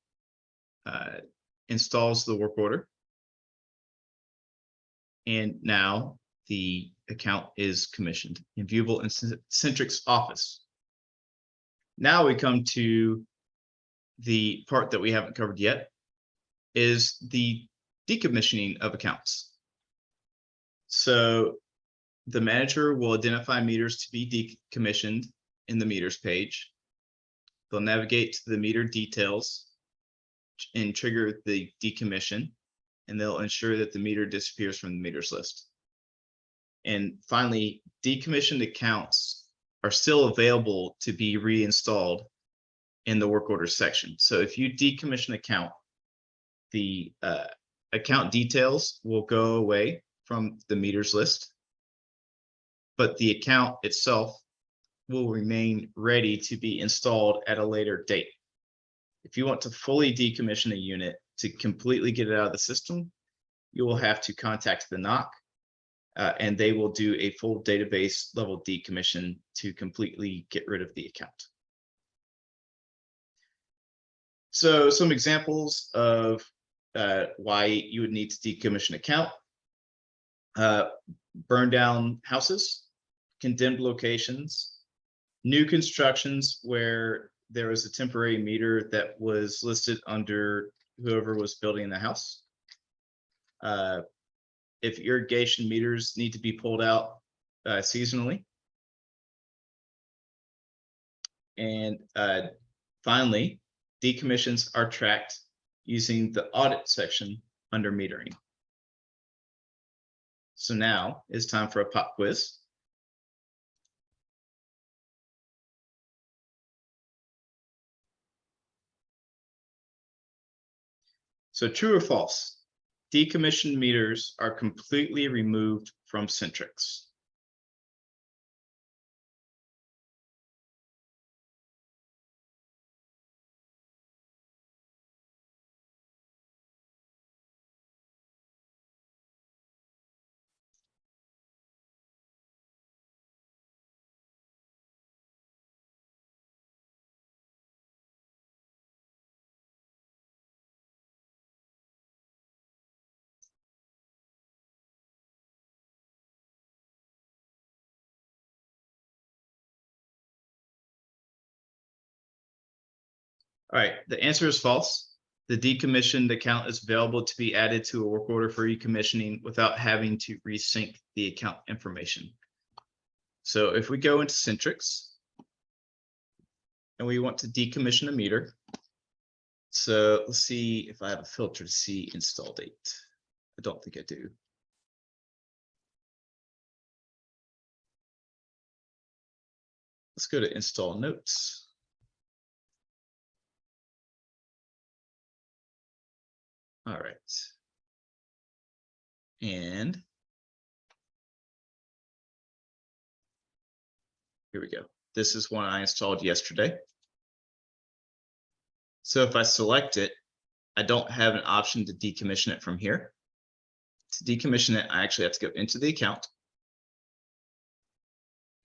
installs the work order. And now the account is commissioned and viewable in Sentryx Office. Now we come to the part that we haven't covered yet, is the decommissioning of accounts. So the manager will identify meters to be decommissioned in the meters page. They'll navigate to the meter details and trigger the decommission, and they'll ensure that the meter disappears from the meters list. And finally, decommissioned accounts are still available to be reinstalled in the work order section. So if you decommission an account, the account details will go away from the meters list, but the account itself will remain ready to be installed at a later date. If you want to fully decommission a unit to completely get it out of the system, you will have to contact the NOC, and they will do a full database level decommission to completely get rid of the account. So some examples of why you would need to decommission account: burn down houses, condemned locations, new constructions where there was a temporary meter that was listed under whoever was building the house. If irrigation meters need to be pulled out seasonally. And finally, decommissions are tracked using the audit section under metering. So now it's time for a pop quiz. So true or false? Decommissioned meters are completely removed from Sentryx. All right, the answer is false. The decommissioned account is available to be added to a work order for decommissioning without having to resync the account information. So if we go into Sentryx and we want to decommission a meter, so let's see if I have a filter to see install date. I don't think I do. Let's go to install notes. All right. And here we go. This is one I installed yesterday. So if I select it, I don't have an option to decommission it from here. To decommission it, I actually have to go into the account,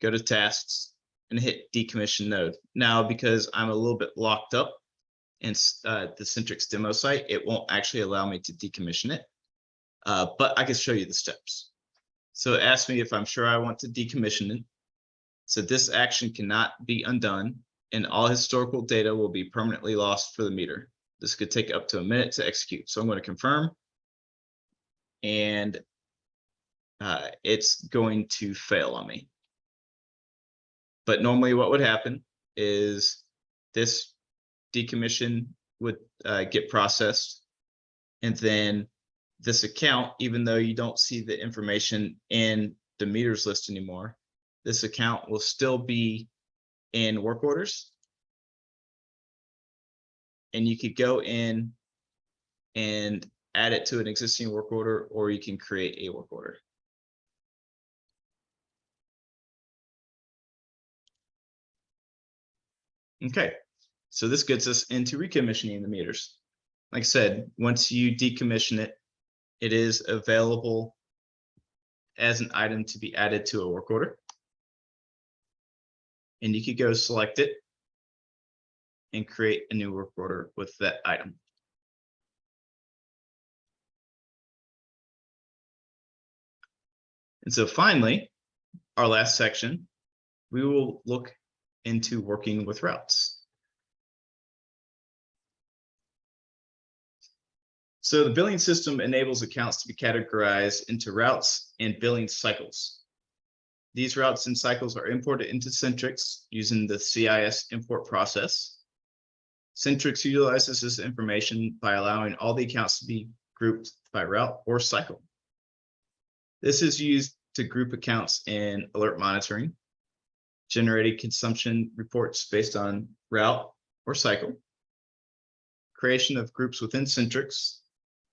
go to tasks, and hit decommission node. Now, because I'm a little bit locked up in the Sentryx demo site, it won't actually allow me to decommission it, but I can show you the steps. So it asks me if I'm sure I want to decommission it. So this action cannot be undone, and all historical data will be permanently lost for the meter. This could take up to a minute to execute. So I'm going to confirm, and it's going to fail on me. But normally what would happen is this decommission would get processed, and then this account, even though you don't see the information in the meters list anymore, this account will still be in work orders. And you could go in and add it to an existing work order, or you can create a work order. Okay, so this gets us into recommissioning the meters. Like I said, once you decommission it, it is available as an item to be added to a work order. And you could go select it and create a new work order with that item. And so finally, our last section, we will look into working with routes. So the billing system enables accounts to be categorized into routes and billing cycles. These routes and cycles are imported into Sentryx using the CIS import process. Sentryx utilizes this information by allowing all the accounts to be grouped by route or cycle. This is used to group accounts in alert monitoring, generating consumption reports based on route or cycle, creation of groups within Sentryx,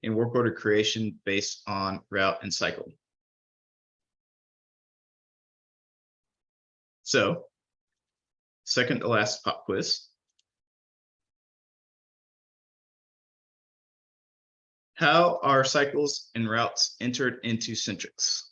and work order creation based on route and cycle. So, second to last pop quiz. How are cycles and routes entered into Sentryx?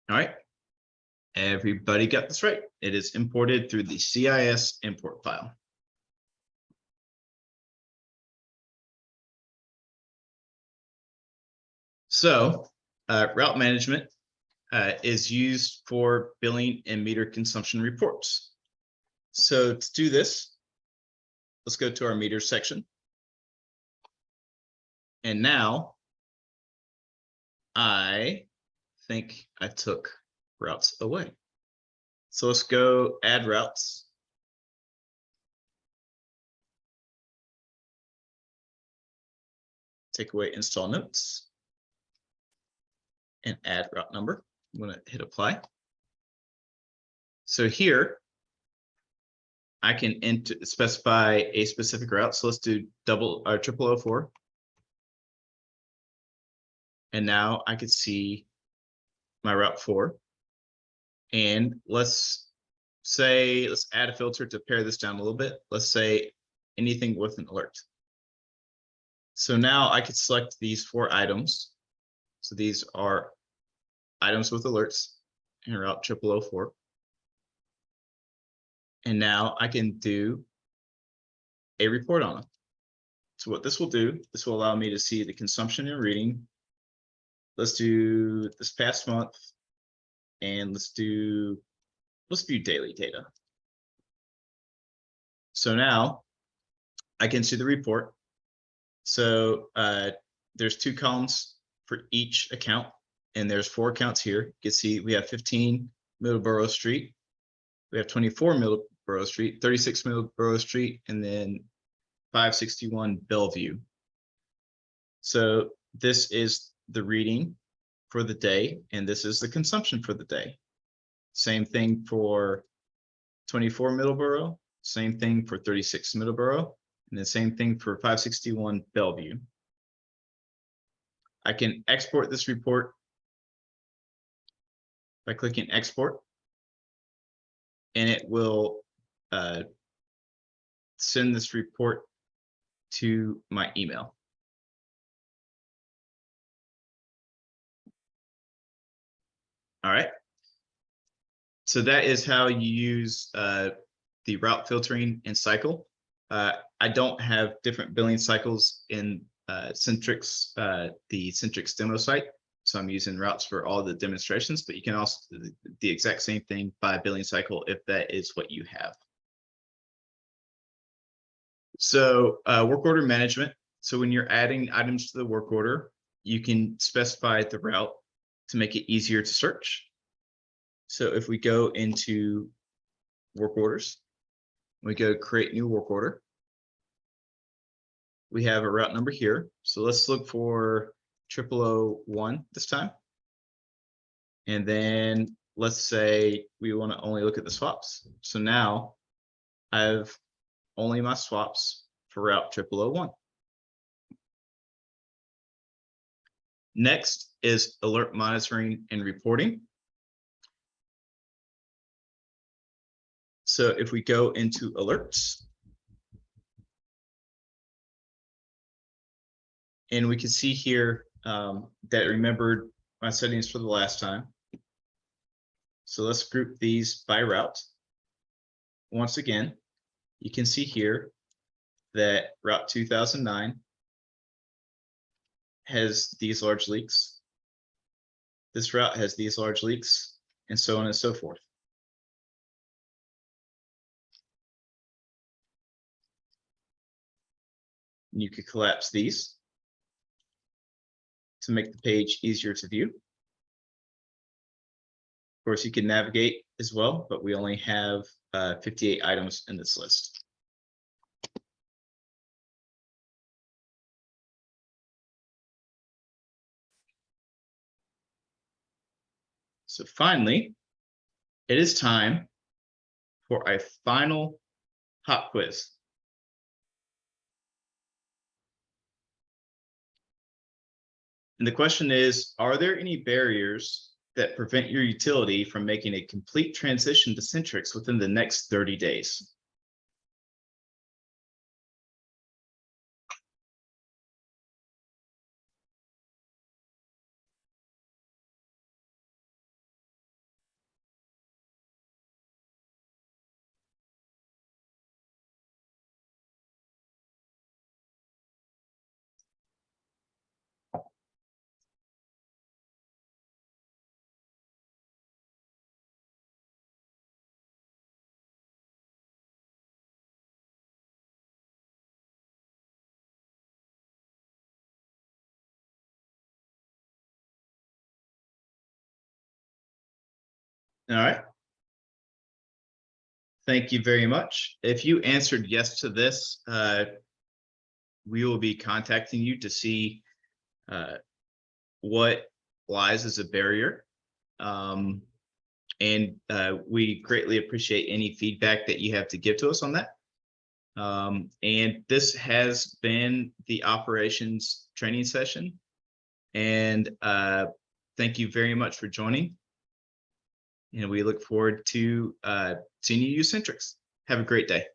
All right, everybody got this right. It is imported through the CIS import file. So route management is used for billing and meter consumption reports. So to do this, let's go to our meter section. And now I think I took routes away. So let's go add routes. Take away install notes and add route number. I'm going to hit apply. So here I can specify a specific route. So let's do 0004. And now I could see my route 4. And let's add a filter to pare this down a little bit. Let's say anything with an alert. So now I could select these 4 items. So these are items with alerts in route 0004. And now I can do a report on them. So what this will do, this will allow me to see the consumption and reading. Let's do this past month, and let's view daily data. So now I can see the report. So there's 2 columns for each account, and there's 4 accounts here. You can see we have 15 Middleborough Street, we have 24 Middleborough Street, 36 Middleborough Street, and then 561 Bellevue. So this is the reading for the day, and this is the consumption for the day. Same thing for 24 Middleborough, same thing for 36 Middleborough, and the same thing for 561 Bellevue. I can export this report by clicking export, and it will send this report to my email. All right. So that is how you use the route filtering and cycle. I don't have different billing cycles in Sentryx, the Sentryx demo site. So I'm using routes for all the demonstrations, but you can also do the exact same thing by billing cycle if that is what you have. So work order management. So when you're adding items to the work order, you can specify the route to make it easier to search. So if we go into work orders, we go create new work order. We have a route number here. So let's look for 0001 this time. And then let's say we want to only look at the swaps. So now I have only my swaps for route 0001. Next is alert monitoring and reporting. So if we go into alerts, and we can see here that remembered my settings for the last time. So let's group these by route. Once again, you can see here that route 2009 has these large leaks. This route has these large leaks, and so on and so forth. And you could collapse these to make the page easier to view. Of course, you can navigate as well, but we only have 58 items in this list. So finally, it is time for a final hot quiz. And the question is, are there any barriers that prevent your utility from making a complete transition to Sentryx within the next 30 days? All right. Thank you very much. If you answered yes to this, we will be contacting you to see what lies as a barrier. And we greatly appreciate any feedback that you have to give to us on that. And this has been the operations training session. And thank you very much for joining. And we look forward to seeing you use Sentryx. Have a great day.